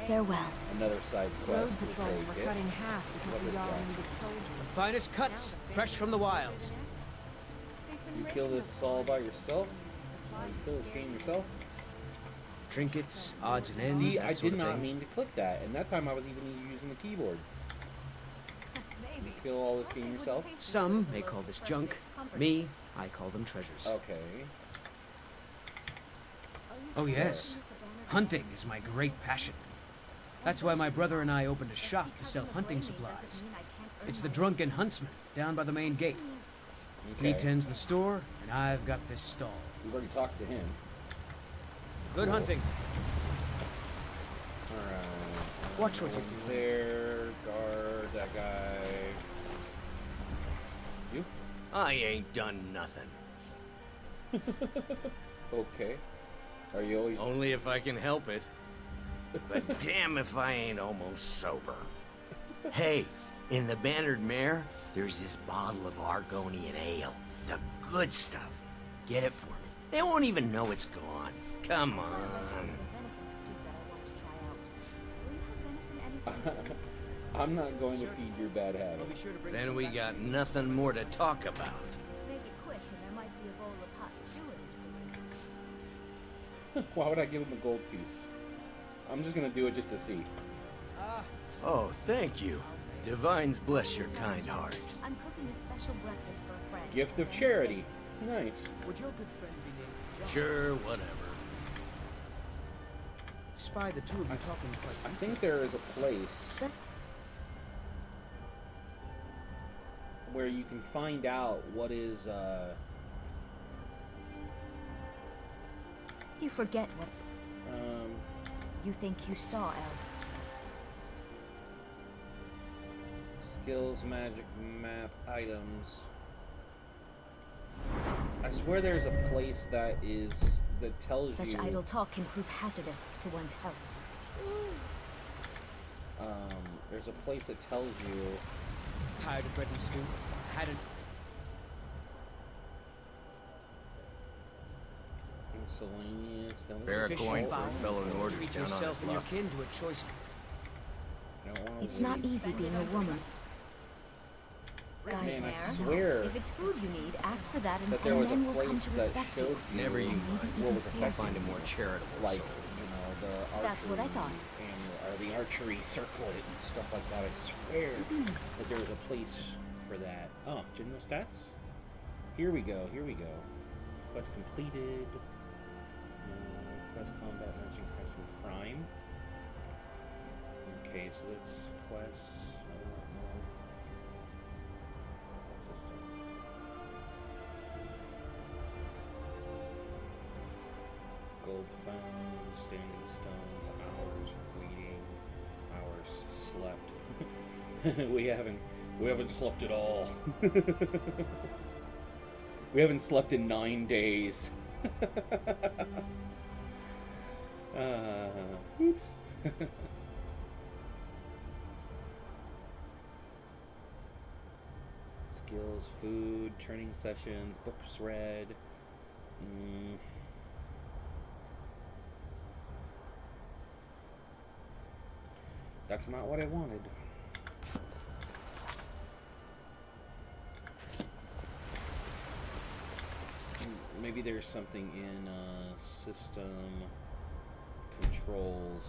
Farewell. Another side quest. Road patrols were cut in half because the Jarl needed soldiers. The finest cuts, fresh from the wilds. You kill this all by yourself? You kill this game yourself? Trinkets, odds and ends. See, I did not mean to click that, and that time I was even using the keyboard. You kill all this game yourself? Some may call this junk. Me, I call them treasures. Okay. Oh yes, hunting is my great passion. That's why my brother and I opened a shop to sell hunting supplies. It's the Drunken Huntsman down by the main gate. Okay. He tends the store, and I've got this stall. We've already talked to him. Good hunting. Alright. Watch what you do. There, guard that guy. You? I ain't done nothing. Okay. Are you always... Only if I can help it. But damn if I ain't almost sober. Hey, in the Bannered Mare, there's this bottle of Argonian ale. The good stuff. Get it for me. They won't even know it's gone. Come on. I'm not going to feed your bad habits. Then we got nothing more to talk about. Make it quick, and there might be a bowl of hot stew. Why would I give him a gold piece? I'm just gonna do it just to see. Oh, thank you. Divines bless your kind heart. I'm cooking a special breakfast for a friend. Gift of charity. Nice. Would your good friend be named? Sure, whatever. Spy the two of you talking quite. I think there is a place where you can find out what is Do you forget what you think you saw, Elf? skills, magic, map, items. I swear there's a place that tells Such you. idle talk can prove hazardous to one's health. There's a place that tells you. Tired of bread and stew? Had an miscellaneous. Fair coin for a fellow Nordic treat down on yourself his and your luck. kin to a choice. It's not easy being a woman. Man, I Skymare, swear if it's food you need, ask for that and that there some was a men will come place to that respect showed you. you Never you mind. what was I'll affecting find a you. more charitable Like, soul. the archery That's what I thought. or the archery circlet and stuff like that. I swear that there was a place for that. Oh, general stats? Here we go, here we go. Quest completed. Quest combat matching quest and crime. Okay, so that's quests. Gold found, standing stones, hours waiting, hours slept. we haven't slept at all. We haven't slept in 9 days. Oops. Skills, food, training sessions, books read. That's not what I wanted. Maybe there's something in system controls.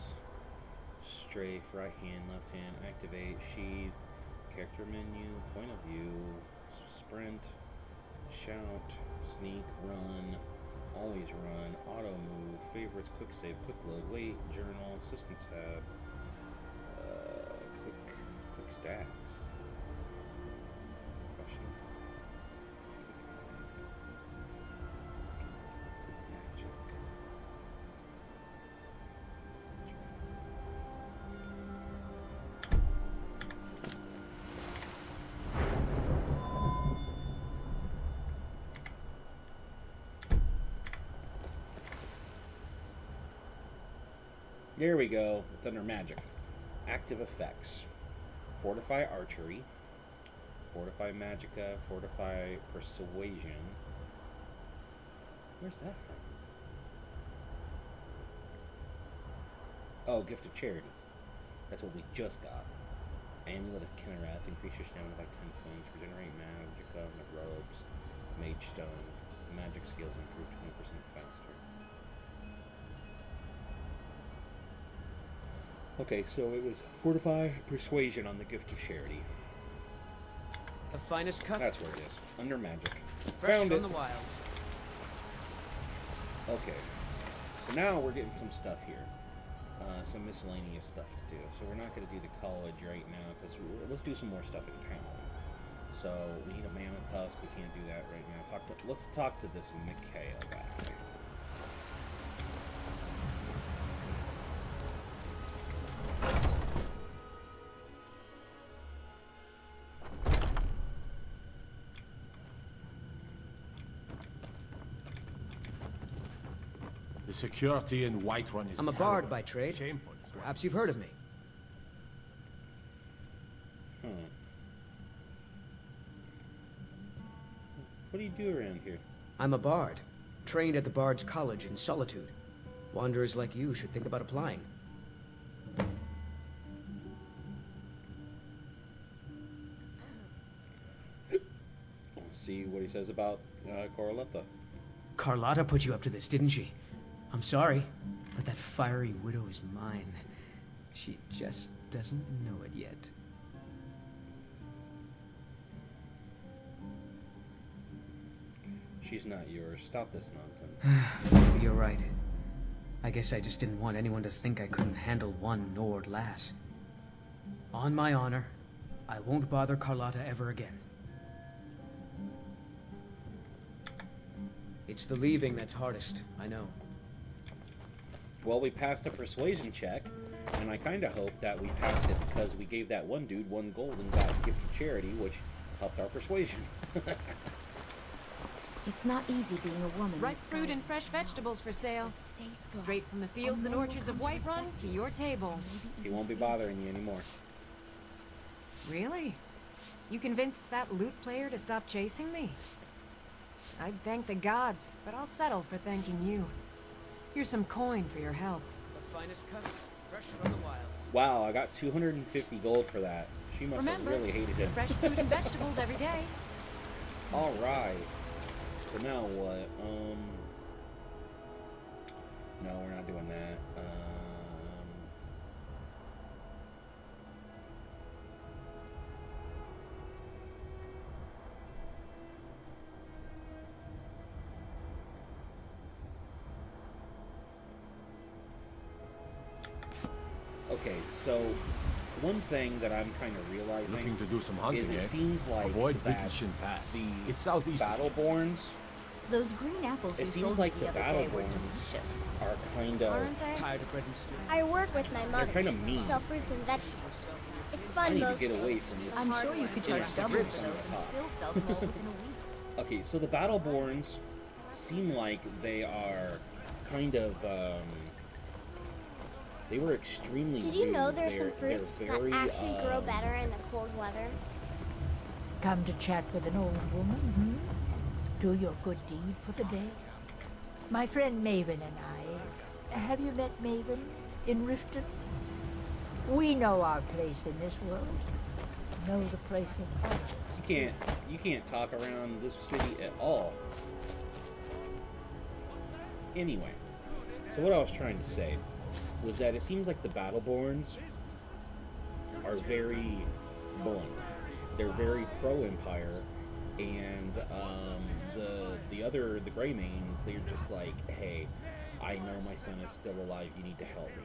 Strafe, right hand, left hand, activate, sheath, character menu, point of view, sprint, shout, sneak, run, always run, auto move, favorites, quick save, quick load, wait, journal, system tab. Quick stats. Question. Magic. There we go. It's under magic. Active effects. Fortify archery, Fortify Magicka, Fortify Persuasion. Where's that from? Oh, Gift of Charity. That's what we just got. Amulet of Kinnereth, increase your stamina by 10 points, regenerate Magicka, robes, Mage Stone, magic skills improve 20% faster. Okay, so it was Fortify Persuasion on the Gift of Charity. The finest cut? That's where it is. Under Magic. Fresh Found from it. the wilds. Okay. So now we're getting some stuff here. Some miscellaneous stuff to do. So we're not going to do the college right now, because let's do some more stuff in town. So we need a Mammoth Tusk. We can't do that right now. Let's talk to this Mikhail guy. The security in Whiterun is I'm a terrible. bard by trade. Shameful. Perhaps you've heard of me. What do you do around here? I'm a bard, trained at the Bard's College in Solitude. Wanderers like you should think about applying. Let's see what he says about Corletta. Carlotta put you up to this, didn't she? I'm sorry, but that fiery widow is mine. She just doesn't know it yet. She's not yours. Stop this nonsense. Maybe you're right. I guess I just didn't want anyone to think I couldn't handle one Nord lass. On my honor, I won't bother Carlotta ever again. It's the leaving that's hardest, I know. Well, we passed a persuasion check, and I kind of hope that we passed it because we gave that one dude 1 gold and got a gift of charity, which helped our persuasion. It's not easy being a woman. Ripe fruit and fresh vegetables for sale. Straight from the fields and orchards of Whiterun to your table. He won't be bothering you anymore. Really? You convinced that lute player to stop chasing me? I'd thank the gods, but I'll settle for thanking you. Here's some coin for your help. The finest cuts, fresh from the wilds. Wow, I got 250 gold for that. She must have really hated him. Fresh fruit and vegetables every day. All right. So now what? No, we're not doing that. Okay, so one thing that I'm kind of realizing Looking to do some hunting, is it eh? seems like Avoid that Brickishin Pass. the It's southeast of here. Battleborns Those green apples It you seems sold like me the the other day were Battleborns delicious. are kind of Aren't they? Tired of bread and stew. I work with my mother. kinda mean. Sell fruits and vegetables. It's I fun need to most get away days. from this. I'm sure you could charge Yeah. double for those and still sell them all within a week. Okay, so the Battleborns seem like they are kind of they were extremely Did you know rude. there's some They're fruits very, that actually grow better in the cold weather? Come to chat with an old woman, hmm? Do your good deed for the day. My friend Maven and I. Have you met Maven in Riften? We know our place in this world. Know the place of others. You can't talk around this city at all. Anyway, so what I was trying to say was that it seems like the Battleborns are very blunt. They're very pro-Empire, and the Greymanes, they're just like, hey, I know my son is still alive, you need to help me.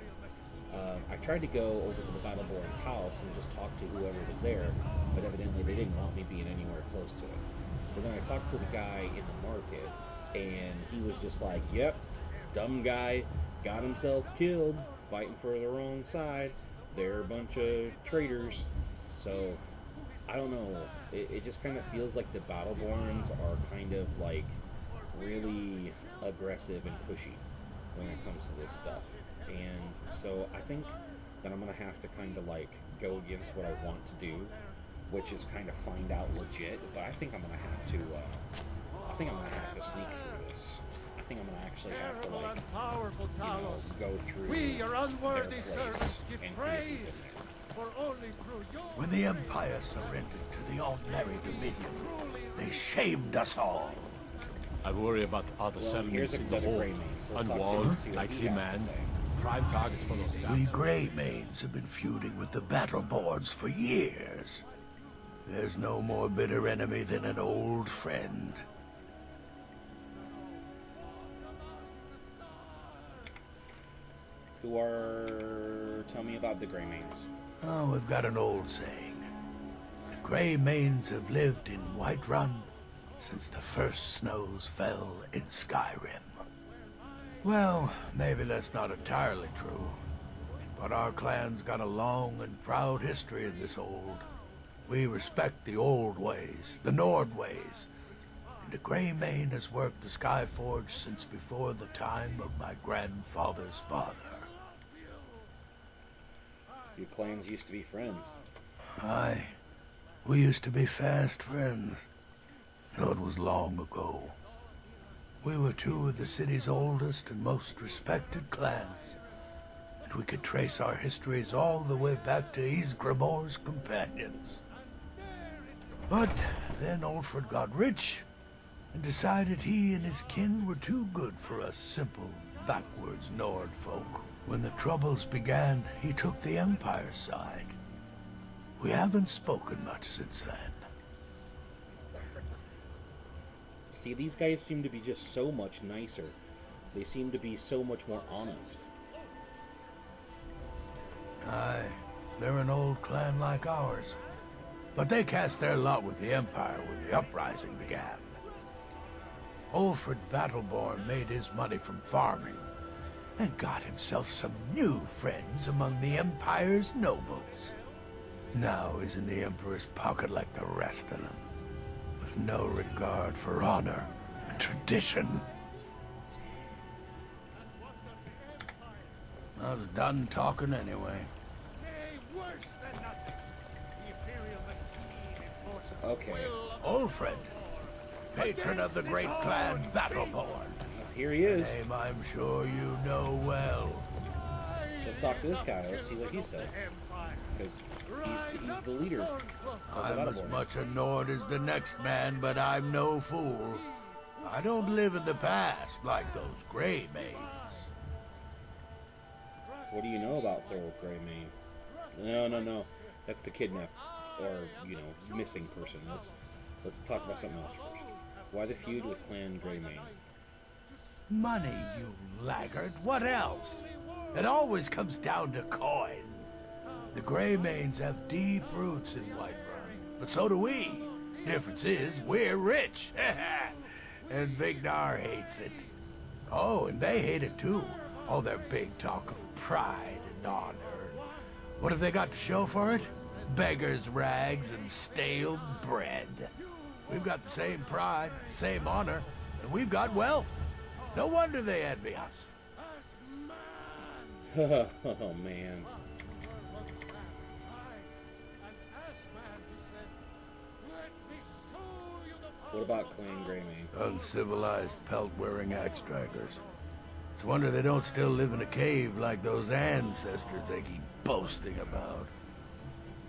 I tried to go over to the Battleborn's house and just talk to whoever was there, but evidently they didn't want me being anywhere close to it. So then I talked to the guy in the market, and he was just like, yep, dumb guy, got himself killed, fighting for the wrong side. They're a bunch of traitors. So, I don't know. It just kind of feels like the Battleborns are kind of like really aggressive and pushy when it comes to this stuff. And so I think that I'm going to have to kind of like go against what I want to do which is kind of find out legit. But I think I'm gonna have to. I think I'm gonna have to sneak through this. I think I'm gonna actually have to like, go through. We, your unworthy their place servants, give and see if he's praise. in there. For only through your... When the Empire surrendered to the Ordinary Dominion, they shamed us all. I worry about other settlements in the hold. Unwalled, likely man, prime targets for those We Greymanes have been feuding with the Battleborns for years. There's no more bitter enemy than an old friend. Tell me about the Greymanes. Oh, we've got an old saying. The Greymanes have lived in Whiterun since the first snows fell in Skyrim. Well, maybe that's not entirely true, but our clan's got a long and proud history in this hold. We respect the old ways, the Nord ways, and the Greymane has worked the Skyforge since before the time of my grandfather's father. Your clans used to be friends. Aye. We used to be fast friends, though it was long ago. We were two of the city's oldest and most respected clans, and we could trace our histories all the way back to Ysgrimmor's companions. But then Ulfred got rich and decided he and his kin were too good for us simple, backwards Nord folk. When the Troubles began, he took the Empire's side. We haven't spoken much since then. See, these guys seem to be just so much nicer. They seem to be so much more honest. Aye, they're an old clan like ours. But they cast their lot with the Empire when the uprising began. Ulfred Battleborn made his money from farming, and got himself some new friends among the Empire's nobles. Now he's in the Emperor's pocket like the rest of them, with no regard for honor and tradition. I was done talking anyway. Okay. Ulfred, patron of the great clan Battleborn. Here he is. A name I'm sure you know well. Let's talk to this guy. Let's see what he says. Because he's the leader. I'm as much a Nord as the next man, but I'm no fool. I don't live in the past like those Greymaids. What do you know about Thor Greymane? No. That's the kidnapped or, missing person. Let's talk about something else first. Why the feud with Clan Greymane? Money, you laggard. What else? It always comes down to coin. The Greymanes have deep roots in Whiterun, but so do we. Difference is, we're rich. And Vignar hates it. Oh, and they hate it too. All their big talk of pride and honor. What have they got to show for it? Beggars' rags and stale bread. We've got the same pride, same honor, and we've got wealth. No wonder they envy us. Oh, man. What about Clan Greymane? Uncivilized pelt-wearing axe-draggers. It's a wonder they don't still live in a cave like those ancestors they keep boasting about.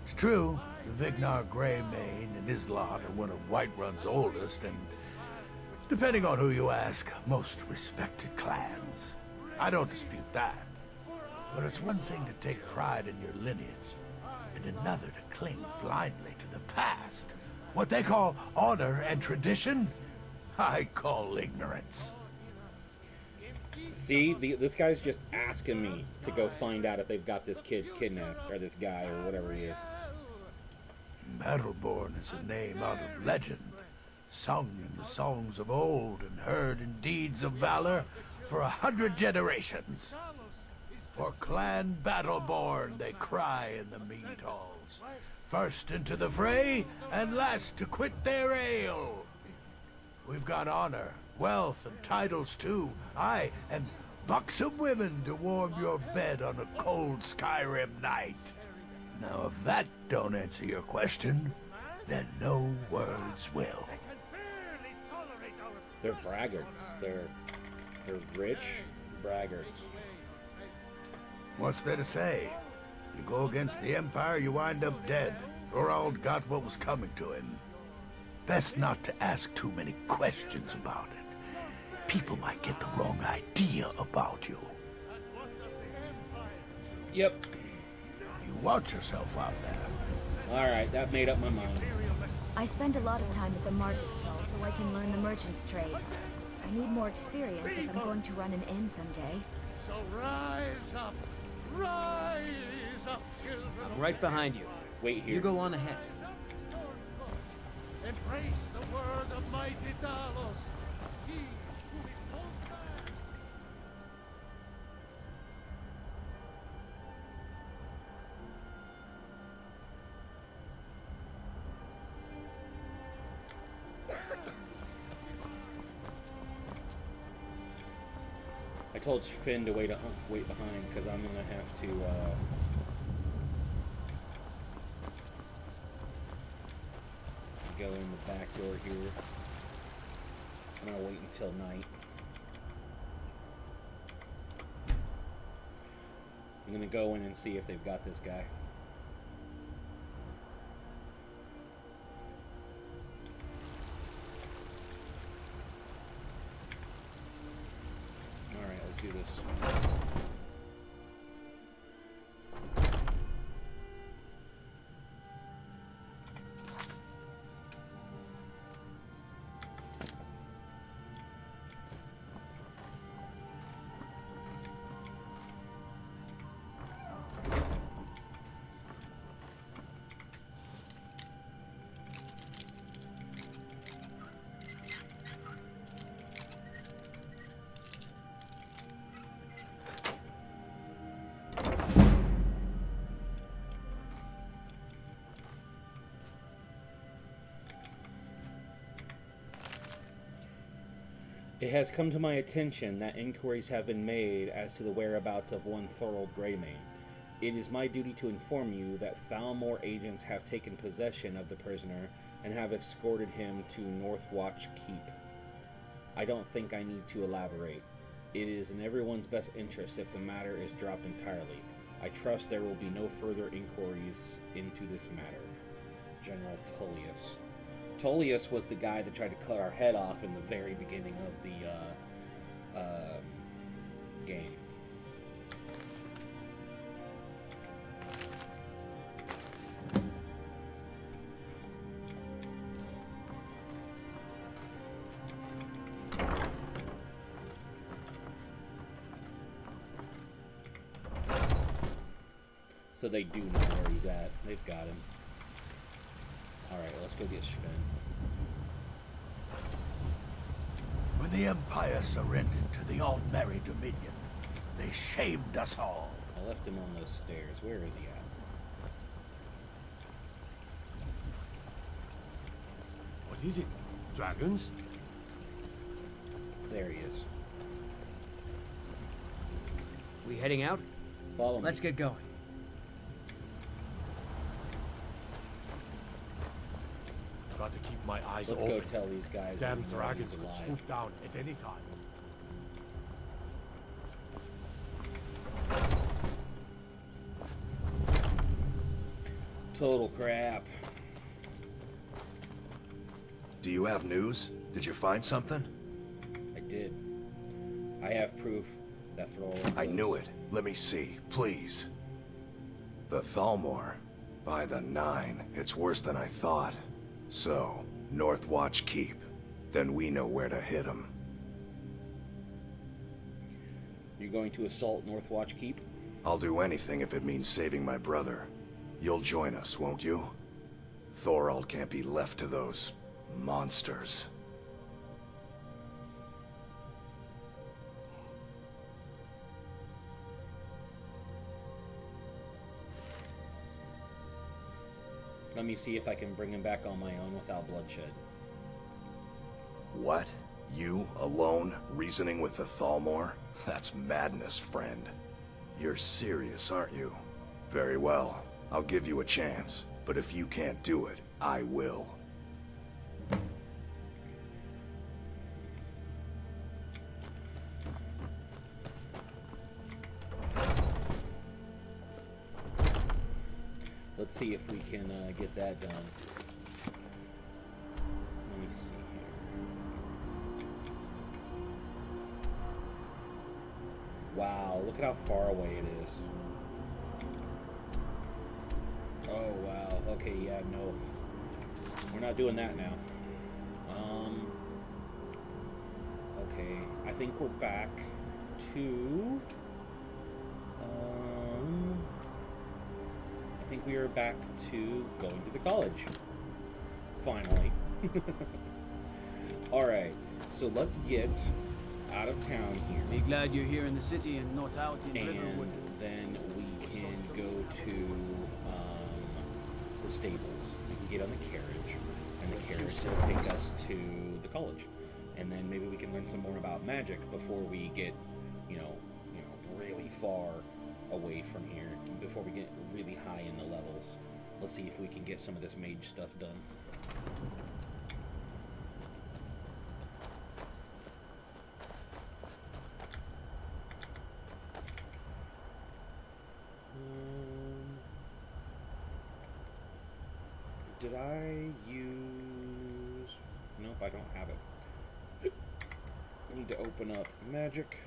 It's true, the Vignar Greymane and his lot are one of Whiterun's oldest and, depending on who you ask, most respected clans. I don't dispute that. But it's one thing to take pride in your lineage, and another to cling blindly to the past. What they call honor and tradition, I call ignorance. See, this guy's just asking me to go find out if they've got this kid kidnapped, or this guy, or whatever he is. Battleborn is a name out of legend, sung in the songs of old and heard in deeds of valor for 100 generations. For Clan Battleborn they cry in the mead halls, first into the fray and last to quit their ale. We've got honor, wealth, and titles too, aye, and buxom women to warm your bed on a cold Skyrim night. Now if that don't answer your question, then no words will. They're braggarts. They're rich braggarts. What's there to say? You go against the Empire, you wind up dead. Thorald got what was coming to him. Best not to ask too many questions about it. People might get the wrong idea about you. Yep. You watch yourself out there. Alright, that made up my mind. I spend a lot of time at the market stall so I can learn the merchant's trade. I need more experience if I'm going to run an inn someday. So rise up, children. I'm right behind you. Wait here. You go on ahead. Embrace the word of mighty Talos. He who is most man. I told Finn to wait behind because I'm gonna have to go in the back door here. I'm gonna wait until night. I'm gonna go in and see if they've got this guy. Alright, let's do this. It has come to my attention that inquiries have been made as to the whereabouts of one Thorald Greymane. It is my duty to inform you that Thalmor agents have taken possession of the prisoner and have escorted him to Northwatch Keep. I don't think I need to elaborate. It is in everyone's best interest if the matter is dropped entirely. I trust there will be no further inquiries into this matter. General Tullius. Tullius was the guy that tried to cut our head off in the very beginning of the game. So they do know where he's at. They've got him. Alright, let's go get Sven. When the Empire surrendered to the Aldmeri Dominion, they shamed us all. I left him on those stairs. Where is he at? What is it? Dragons? There he is. We heading out? Follow me. Let's get going. Got to keep my eyes Let's open. go tell these guys. Damn that dragons he's could alive. swoop down at any time. Total crap. Do you have news? Did you find something? I did. I have proof that Thrall. I knew it. Let me see, please. The Thalmor. By the 9, it's worse than I thought. So, Northwatch Keep. Then we know where to hit them. You're going to assault Northwatch Keep? I'll do anything if it means saving my brother. You'll join us, won't you? Thorald can't be left to those monsters. Let me see if I can bring him back on my own without bloodshed. What? You, alone, reasoning with the Thalmor? That's madness, friend. You're serious, aren't you? Very well. I'll give you a chance. But if you can't do it, I will. Let's see if we can get that done. Let me see here. Wow, look at how far away it is. Oh, wow. Okay, yeah, no. We're not doing that now. Okay, I think we're back to... I think we are back to going to the college. Finally. Alright, so let's get out of town here. Be glad you're here in the city and not out in Riverwood. And then we can go to the stables. We can get on the carriage, and the carriage will take us to the college. And then maybe we can learn some more about magic before we get, you know, really far away from here, before we get really high in the levels. Let's see if we can get some of this mage stuff done. Did I use... Nope, I don't have it. I need to open up magic,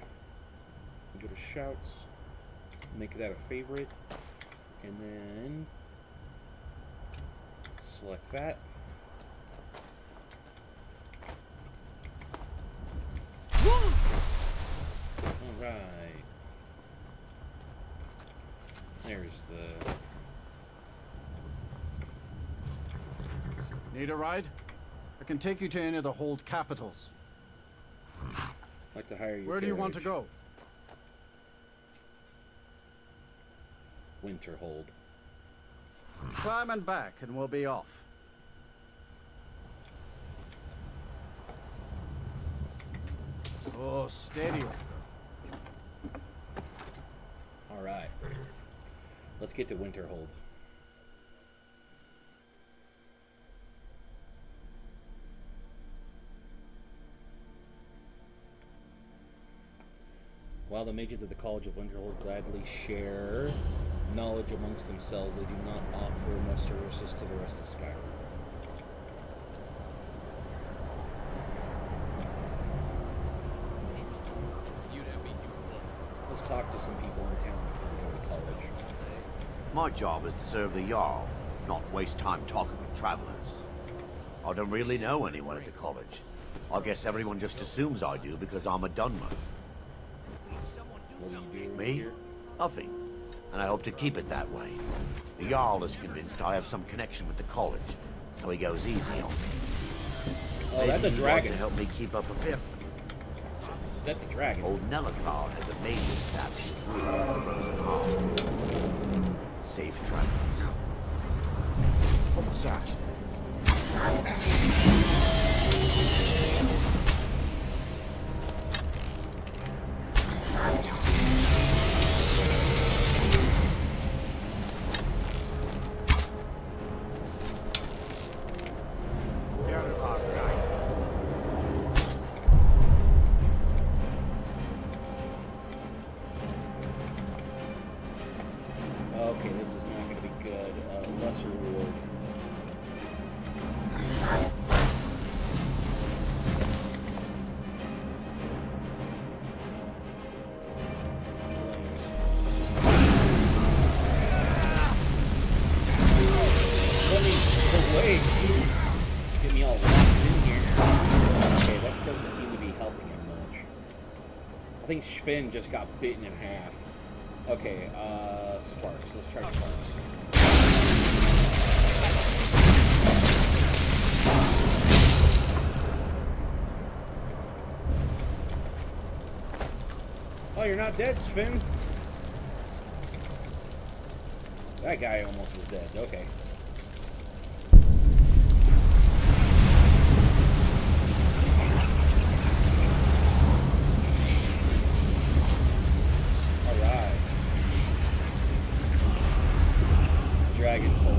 go to shouts, make that a favorite, and then select that. Alright. There's the... Need a ride? I can take you to any of the hold capitals. I'd like to hire you. Where do you want to go? Winterhold. Climb and back, and we'll be off. Oh, steady. All right. Let's get to Winterhold. While the mages of the College of Winterhold gladly share knowledge amongst themselves, they do not offer much services to the rest of Skyrim. Let's talk to some people in town before we go to college. My job is to serve the Jarl, not waste time talking with travelers. I don't really know anyone at the college. I guess everyone just assumes I do because I'm a Dunmer. Me? Nothing. And I hope to keep it that way. The Jarl is convinced I have some connection with the college, so he goes easy on me. Oh, that's a dragon. To help me keep up a bit. That's a dragon. Old Nellicard has a major statue through the frozen heart. Safe travels. What was that? Okay, this is not going to be good. Lesser reward. Let me away. Get me all locked in here. Okay, that doesn't seem to be helping him much. I think Sven just got bitten in half. Okay, sparks. Let's try sparks. Oh, you're not dead, Sven. That guy almost was dead. Okay. Dragon soul.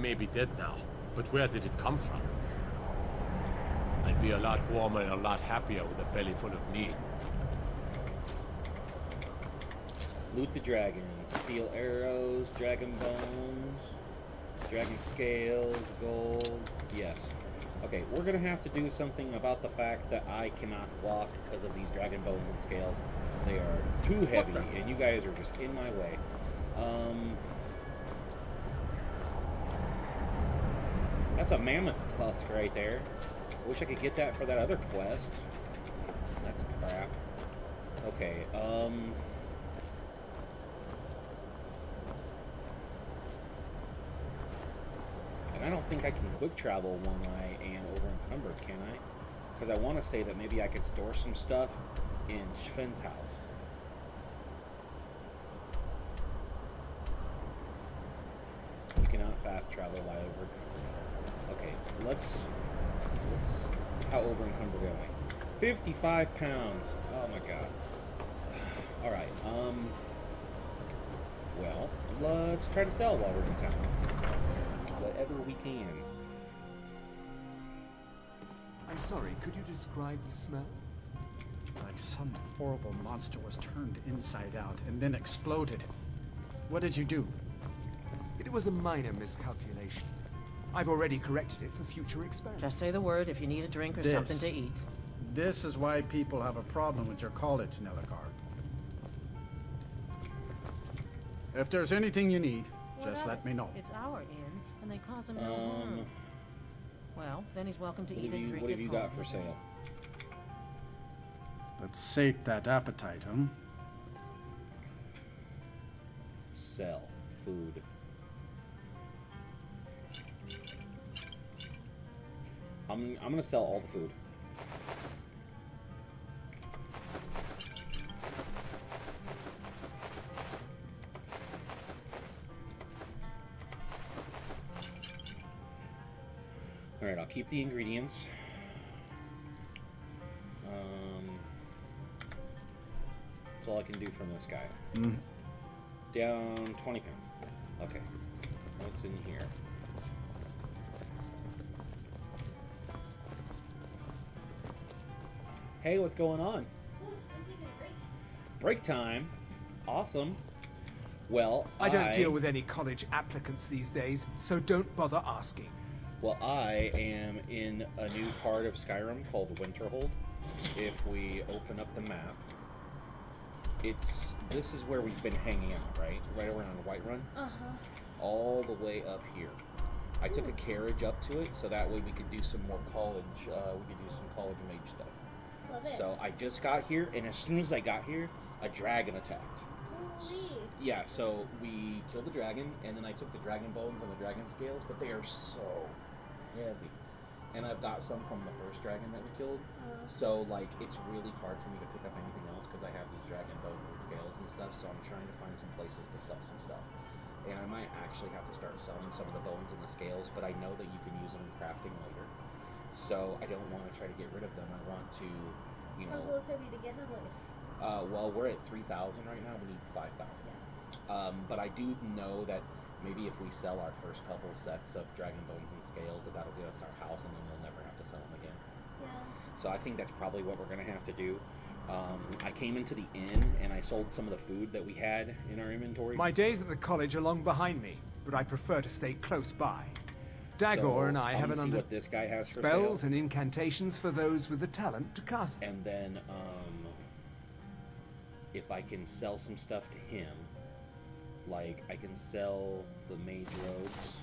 may be dead now, but where did it come from? I'd be a lot warmer and a lot happier with a belly full of meat. Loot the dragon. Steel arrows, dragon bones, dragon scales, gold. Yes. Okay, we're gonna have to do something about the fact that I cannot walk because of these dragon bones and scales. They are too heavy, and you guys are just in my way. That's a mammoth tusk right there. I wish I could get that for that other quest. That's crap. Okay, and I don't think I can quick travel when I am over encumbered, can I? Because I want to say that maybe I could store some stuff in Schwinn's house. You cannot fast travel while over encumbered. Okay, let's how over encumbered am I? 55 pounds. Oh my god. Alright, well, let's try to sell while we're in town. Whatever we can. I'm sorry, could you describe the smell? Like some horrible monster was turned inside out and then exploded. What did you do? It was a minor miscalculation. I've already corrected it for future experiments. Just say the word if you need a drink or something to eat. This is why people have a problem with your college, Nelligar. If there's anything you need, just let me know. It's our inn, and they cause him no harm. Well, then he's welcome to eat and drink. What have you got for sale? Let's sate that appetite, huh? Sell food. I'm gonna sell all the food. Alright, I'll keep the ingredients. That's all I can do from this guy. Down 20 pounds. Okay. What's in here? Hey, what's going on? Break time. Awesome. Well, I don't deal with any college applicants these days, so don't bother asking. Well, I am in a new part of Skyrim called Winterhold. If we open up the map, this is where we've been hanging out, right? Right around Whiterun. All the way up here. I took a carriage up to it, so that way we could do some more college. We could do some college mage stuff. So I just got here, and as soon as I got here, a dragon attacked. Yeah, so we killed the dragon, and then I took the dragon bones and the dragon scales, but they are so heavy. And I've got some from the first dragon that we killed, so like it's really hard for me to pick up anything else because I have these dragon bones and scales and stuff, so I'm trying to find some places to sell some stuff. And I might actually have to start selling some of the bones and the scales, but I know that you can use them in crafting later. So I don't want to try to get rid of them. I want to, you know... How close are we to getting a place? Well, we're at 3,000 right now. We need 5,000. But I do know that maybe if we sell our first couple sets of dragon bones and scales, that'll get us our house, and then we'll never have to sell them again. Yeah. So I think that's probably what we're going to have to do. I came into the inn, and I sold some of the food that we had in our inventory. My days at the college are long behind me, but I prefer to stay close by. Dagor and I have an what this guy has for spells sale. and incantations for those with the talent to cast them. And then, if I can sell some stuff to him, like I can sell the mage robes.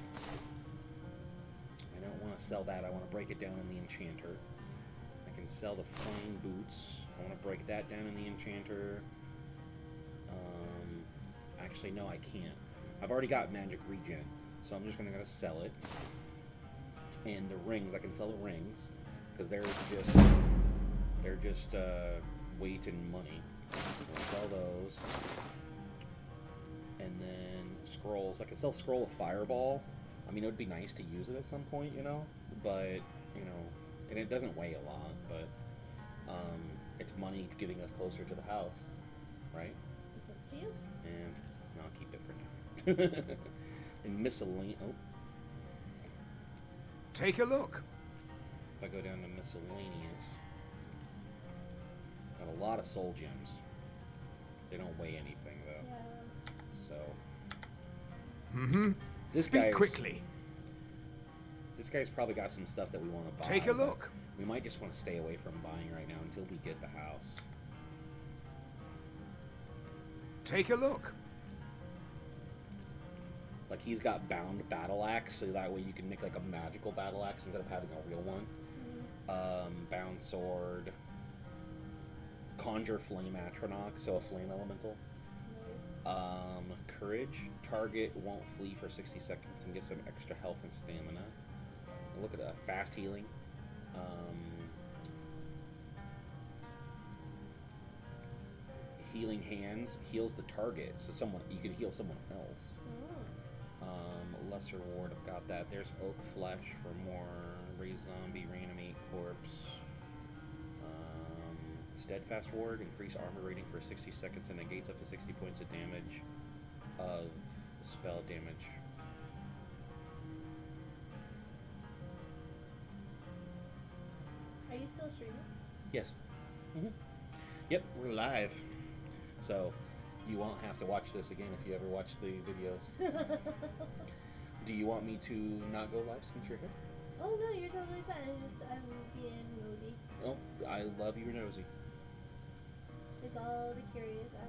I don't want to sell that. I want to break it down in the enchanter. I can sell the fine boots. I want to break that down in the enchanter. Actually, no, I can't. I've already got magic regen, so I'm just going to sell it. And the rings, I can sell the rings because they're just weight and money. I'll sell those. And then scrolls. I can sell Scroll of Fireball. I mean, it would be nice to use it at some point, you know, but you know, and it doesn't weigh a lot, but it's money getting us closer to the house, right? It's up to you. And no, I'll keep it for now. And miscellaneous. Oh, Take a look. If I go down to miscellaneous, got a lot of soul gems. They don't weigh anything though. So. Speak quickly. This guy's probably got some stuff that we want to buy. Take a look. We might just want to stay away from buying right now until we get the house. Take a look. Like he's got bound battle axe, so that way you can make like a magical battle axe instead of having a real one. Bound sword. Conjure flame atronach, so a flame elemental. Courage. Target won't flee for 60 seconds and get some extra health and stamina. Look at that. Fast healing. Healing hands heals the target, so you can heal someone else. Lesser ward, I've got that. There's oak flesh for more. Raise zombie, reanimate corpse. Steadfast ward, increase armor rating for 60 seconds and negates up to 60 points of damage of spell damage. Are you still streaming? Yes. Yep, we're live. So you won't have to watch this again if you ever watch the videos. Do you want me to not go live since you're here? Oh no, you're totally fine. I'm being nosy. Oh, I love you, Nosy. It's all the curious. I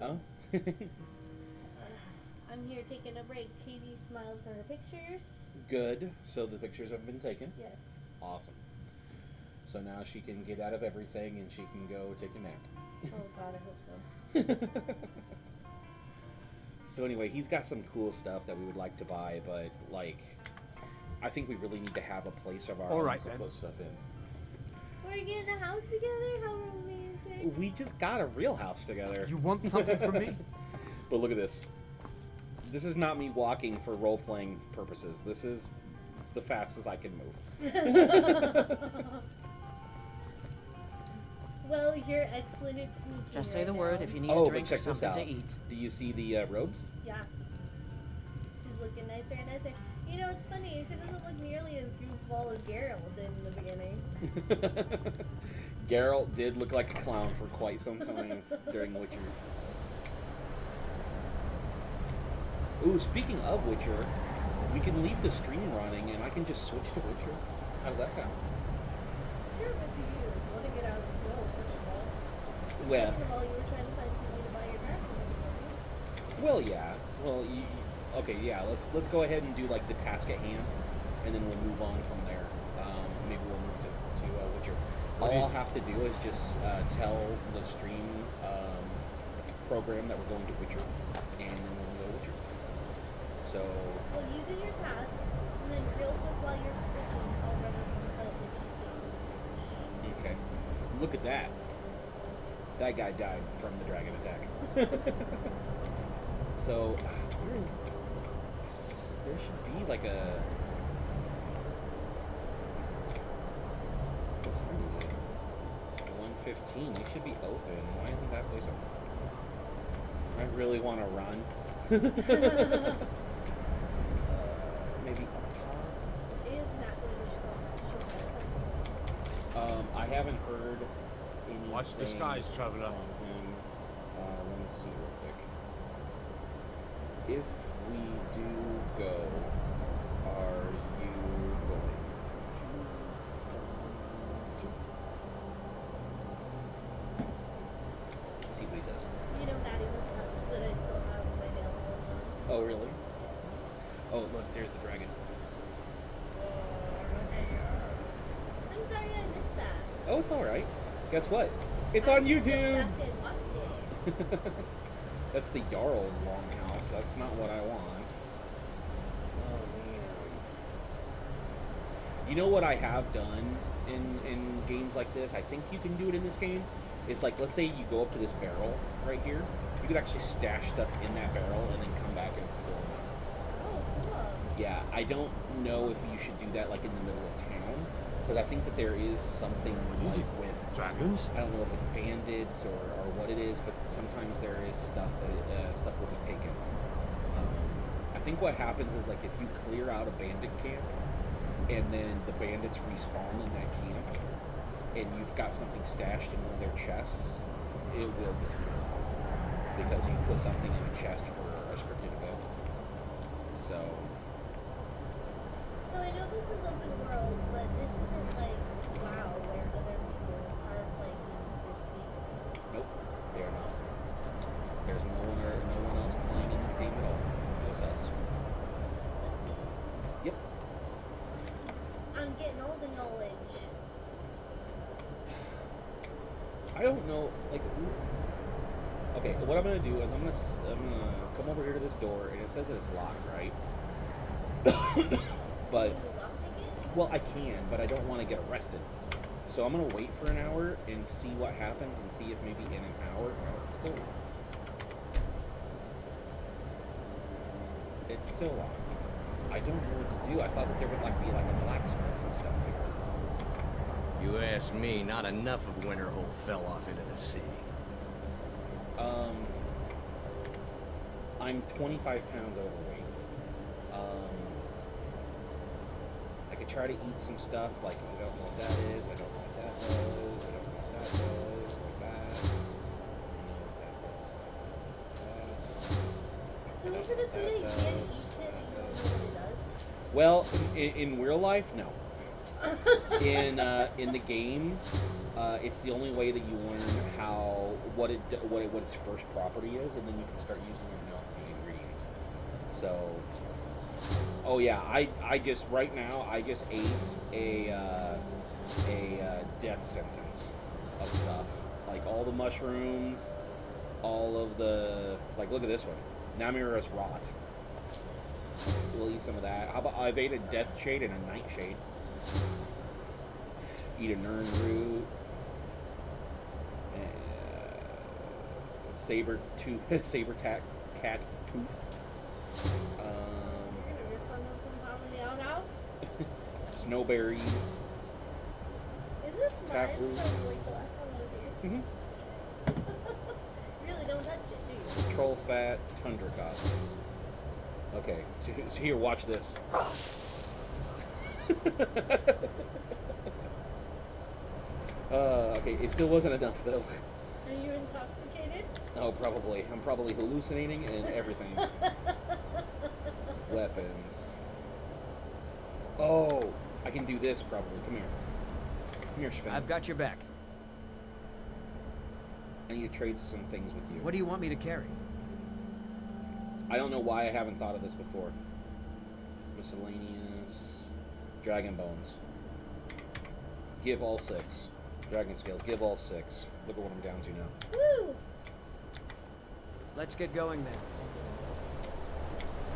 don't know. Oh. I'm here taking a break. Katie smiled for her pictures. Good. So the pictures have been taken? Yes. Awesome. So now she can get out of everything and she can go take a nap. Oh god, I hope so. So anyway, he's got some cool stuff that we would like to buy, but like, I think we really need to have a place of our own to put stuff in. We're getting a house together? How romantic. We just got a real house together. You want something from me? But look at this. This is not me walking for role-playing purposes. This is the fastest I can move. Well, you're excellent at sneaking. Just say the word if you need a but drink or check this something out. to eat. Do you see the robes? Yeah. She's looking nicer and nicer. You know, it's funny. She doesn't look nearly as goofball as Geralt did in the beginning. Geralt did look like a clown for quite some time during Witcher. Ooh, speaking of Witcher, we can leave the stream running and I can just switch to Witcher. How does that sound? Sure, but do you want to get out of snow, first of all? Well. Second of all, you were trying to find somebody to buy your bathroom. Well, yeah. Well, okay, yeah. Let's go ahead and do like the task at hand, and then we'll move on from there. Maybe we'll move to Witcher. All I'll have to do is just tell the stream program that we're going to Witcher, and then we'll go Witcher. So. Well, you do your task, and then real quick while you're switching, I'll run up and Witcher. Okay. Look at that. That guy died from the dragon attack. So, there should be like a... What time is it? 1:15. It should be open. Why isn't that place open? I really want to run. Maybe up top? Is not going to I haven't heard anything. Watch the skies, traveler. Let me see real quick. If we do go, are you going to see what he says? You know, Maddie was touched that I still have my nail on. Oh, really? Oh, look, there's the dragon. I'm sorry I missed that. Oh, it's alright. Guess what? It's on YouTube! That's the Jarl longhouse. That's not what I want. Oh, man. You know what I have done in games like this? I think you can do it in this game. Is like, let's say you go up to this barrel right here. You could actually stash stuff in that barrel and then come back and explore it. Oh, cool. Yeah, I don't know if you should do that like in the middle of town. Because I think that there is something with dragons. I don't know if it's bandits or what it is, but sometimes there is stuff that stuff will be taken. I think what happens is like if you clear out a bandit camp, and then the bandits respawn in that camp, and you've got something stashed in one of their chests, it will disappear. Because you put something in a chest for a scripted event. So I know this is open world, but this isn't like WoW where other people are playing this game. nope, they are not. There's no one else playing in this game at all. Just us. Yep. I'm getting all the knowledge. I don't know, like, okay, what I'm gonna do is I'm gonna come over here to this door, and it says that it's locked, right? But, well, I can, but I don't want to get arrested. So I'm gonna wait for an hour and see what happens, and see if maybe in an hour, oh, it's still locked. It's still locked. I don't know what to do. I thought that there would like be like a blacksmith and stuff here. You ask me, not enough of Winterhold fell off into the sea. I'm 25 pounds overweight. I could try to eat some stuff, like, I don't know what that is, I don't know what that does, I don't know what that does, like that. So is it a good idea to eat it and you don't know what it does? Well, in real life, no. In the game, it's the only way that you learn what its first property is, and then you can start using it in the ingredients. So, oh yeah, I just right now I just ate a death sentence of stuff, like all the mushrooms, all of the look at this one, Namira's rot. We'll eat some of that. How about I've ate a death shade and a nightshade. Eat a nern root. Saber cat tooth. Snowberries. Is this mine Taproot. from like the last time I was here? You really don't touch it, do you? Troll fat, tundra cod. Okay, so here, watch this. Okay, it still wasn't enough though. Are you intoxicated? Oh, probably. I'm probably hallucinating and everything. Weapons. Oh, I can do this probably. Come here. Come here, Sven. I've got your back. I need to trade some things with you. What do you want me to carry? I don't know why I haven't thought of this before. Miscellaneous. Dragon bones. Give all 6. Dragon scales. Give all 6. Look at what I'm down to now. Woo! Let's get going then.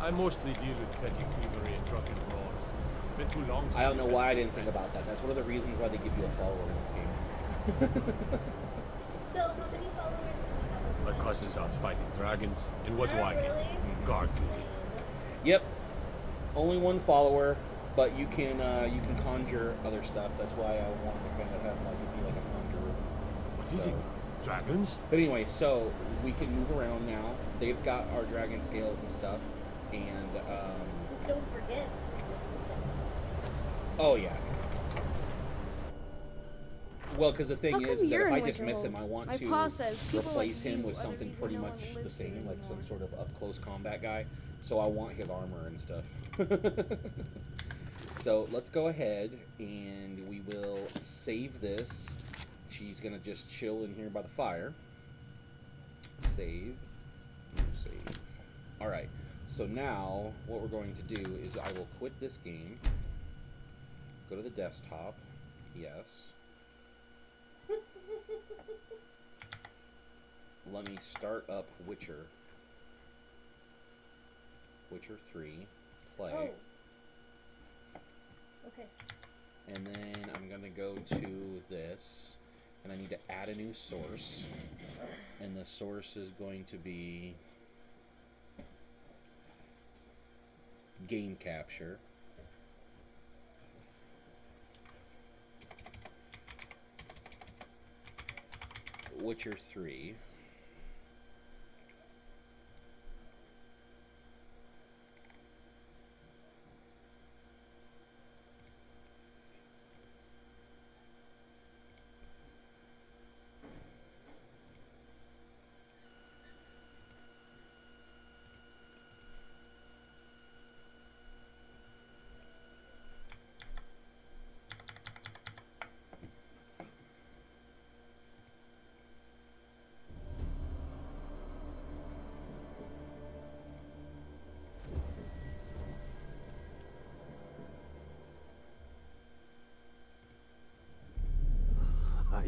I mostly deal with petty thievery and drunken brawls. Been too long since I don't know why I didn't think about that. That's one of the reasons why they give you a follower in this game. So, how many followers do you have? My cousin's out fighting dragons, and what do I get? Guard duty. Yep. Only one follower, but you can conjure other stuff. That's why I wanted to kind of have be like a conjurer. What is it? Dragons? But anyway, so we can move around now. They've got our dragon scales and stuff, and Just don't forget. oh yeah. Well, because the How thing come is that you're if I in dismiss Winterhold? him, I want My to pa says people like replace him you, with other something people pretty no much longer the lives same, here like some anymore. sort of up-close combat guy. So I want his armor and stuff. So let's go ahead and we will save this. She's gonna just chill in here by the fire. Save. Save. Alright. So now what we're going to do is I will quit this game. Go to the desktop. Yes. Let me start up Witcher. Witcher 3. Play. Oh. Okay. And then I'm going to go to this. And I need to add a new source. And the source is going to be game capture. Witcher 3.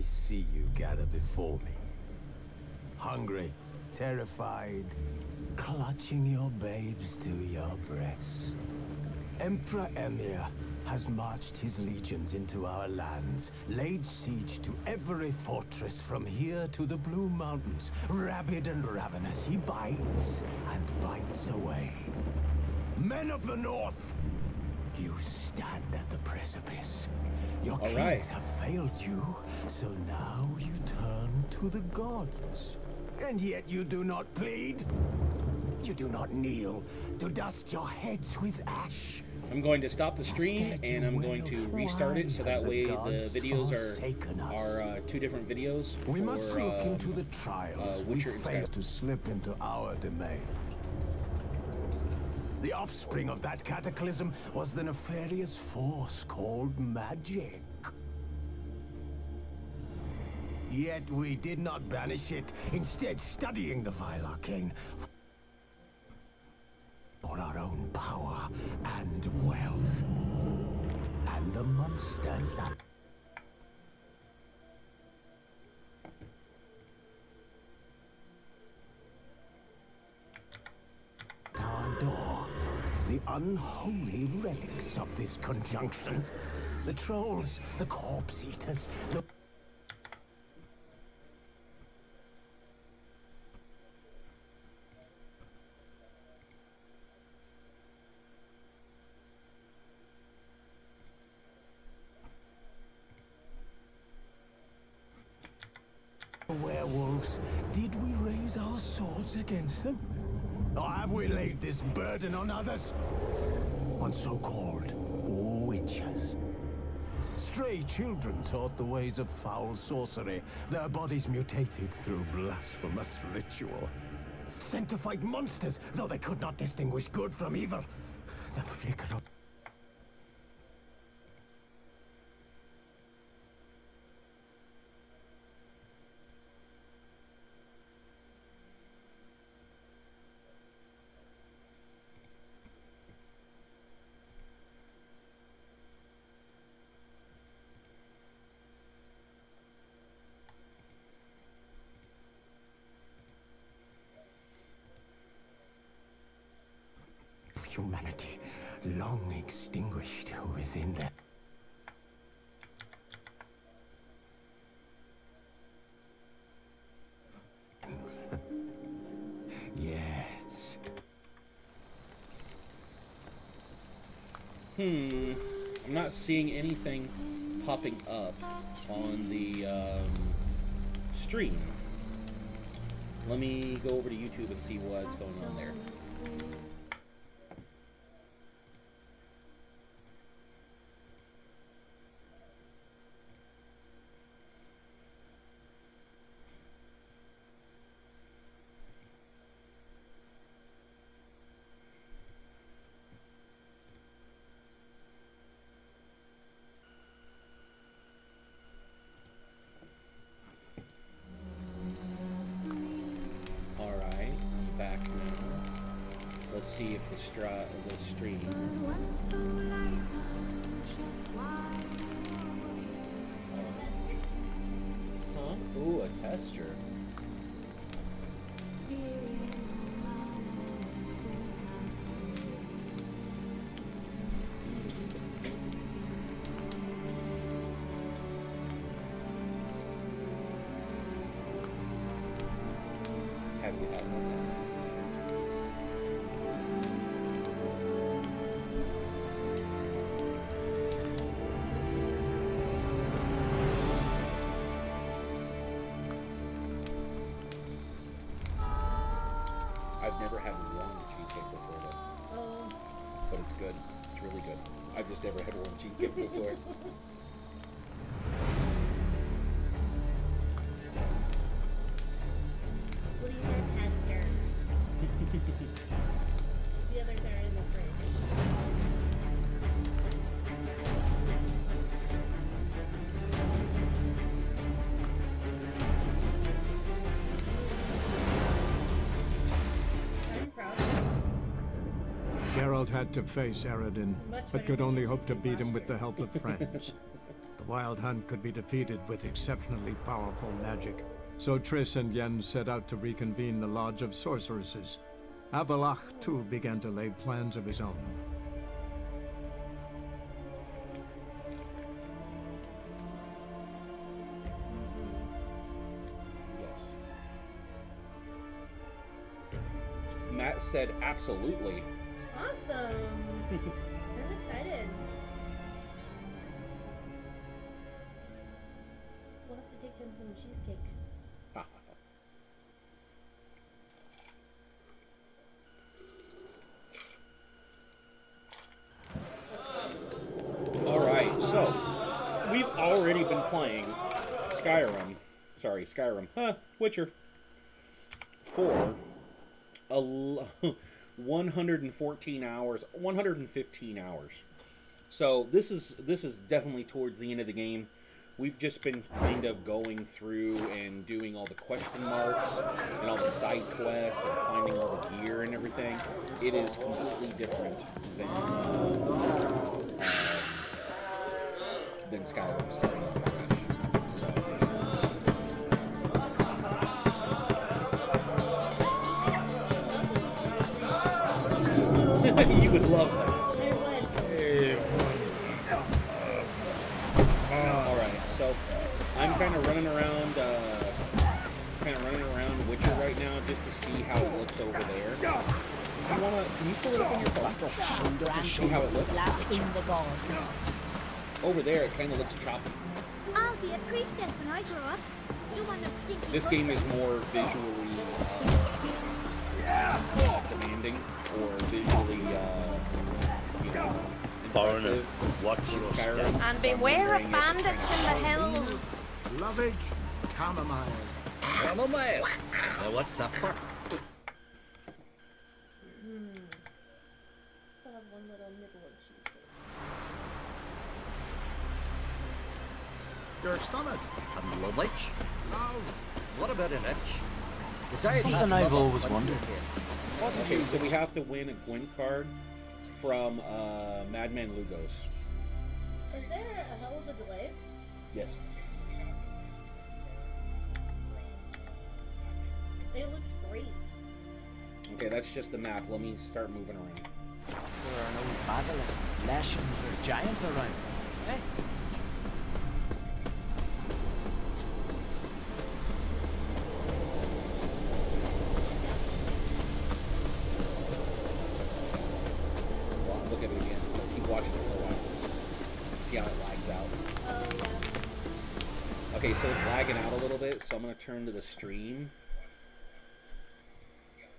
see you gather before me. Hungry, terrified, clutching your babes to your breast. Emperor Emir has marched his legions into our lands, laid siege to every fortress from here to the Blue Mountains. Rabid and ravenous, he bites and bites away. Men of the North, you stand at the precipice. Your kings have failed you, so now you turn to the gods. And yet you do not plead. You do not kneel to dust your heads with ash. I'm going to stop the stream and I'm going to restart it so that way the videos are two different videos. We must look into the trials we failed to slip into our domain. The offspring of that cataclysm was the nefarious force called magic. Yet we did not banish it, instead studying the vile arcane for our own power and wealth. And the monsters at our door, the unholy relics of this conjunction. The trolls, the corpse eaters, the werewolves. Did we raise our swords against them? Or have we laid this burden on others? On so-called witches. Stray children taught the ways of foul sorcery, their bodies mutated through blasphemous ritual. Sent to fight monsters, though they could not distinguish good from evil. The flicker of humanity, long extinguished within them. Yes. I'm not seeing anything popping up on the stream. Let me go over to YouTube and see what's going on there. See if the stream. Huh? Ooh, a tester. Have you had one? I've never had one cheesecake before though. Oh. But it's good. It's really good. I've just never had one cheesecake before. What do you have, tester? The others are in the fridge. Geralt had to face Eredin, but could only hope to beat him with the help of friends. The Wild Hunt could be defeated with exceptionally powerful magic, so Triss and Yen set out to reconvene the Lodge of Sorceresses. Avalach, too, began to lay plans of his own. Matt said absolutely. Awesome. I'm excited. We'll have to take him some cheesecake. Alright, so we've already been playing Skyrim. Sorry, Skyrim. Witcher. For 114 hours, 115 hours. So this is definitely towards the end of the game. We've just been kind of going through and doing all the question marks and all the side quests and finding all the gear and everything. It is completely different than Skyrim starting off fresh. So you would love that. Alright, so I'm kind of running around Witcher right now just to see how it looks over there. Can you pull it up on your phone? To see how it looks? Blaspheme the gods. Over there, it kind of looks choppy. I'll be a priestess when I grow up. Don't want no stinky This game is more visually demanding, or visually, Foreigner, watch your step. And beware of bandits in the hills. Lovage, chamomile. Chamomile. Now what's that for? Still have one little nibble of cheesecake. Your stomach. And lovage? No. What about an itch? Something I've always wondered. Okay, so we have to win a Gwent card from Madman Lugos. Is there a hell of a delay? Yes. It looks great. Okay, that's just the map. Let me start moving around. There are no basilisks, lashings, or giants around. Hey. Look at it again. Keep watching it for a while. See how it lags out. Oh, yeah. Okay, so it's lagging out a little bit, so I'm going to turn to the stream.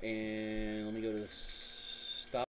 And let me go to this.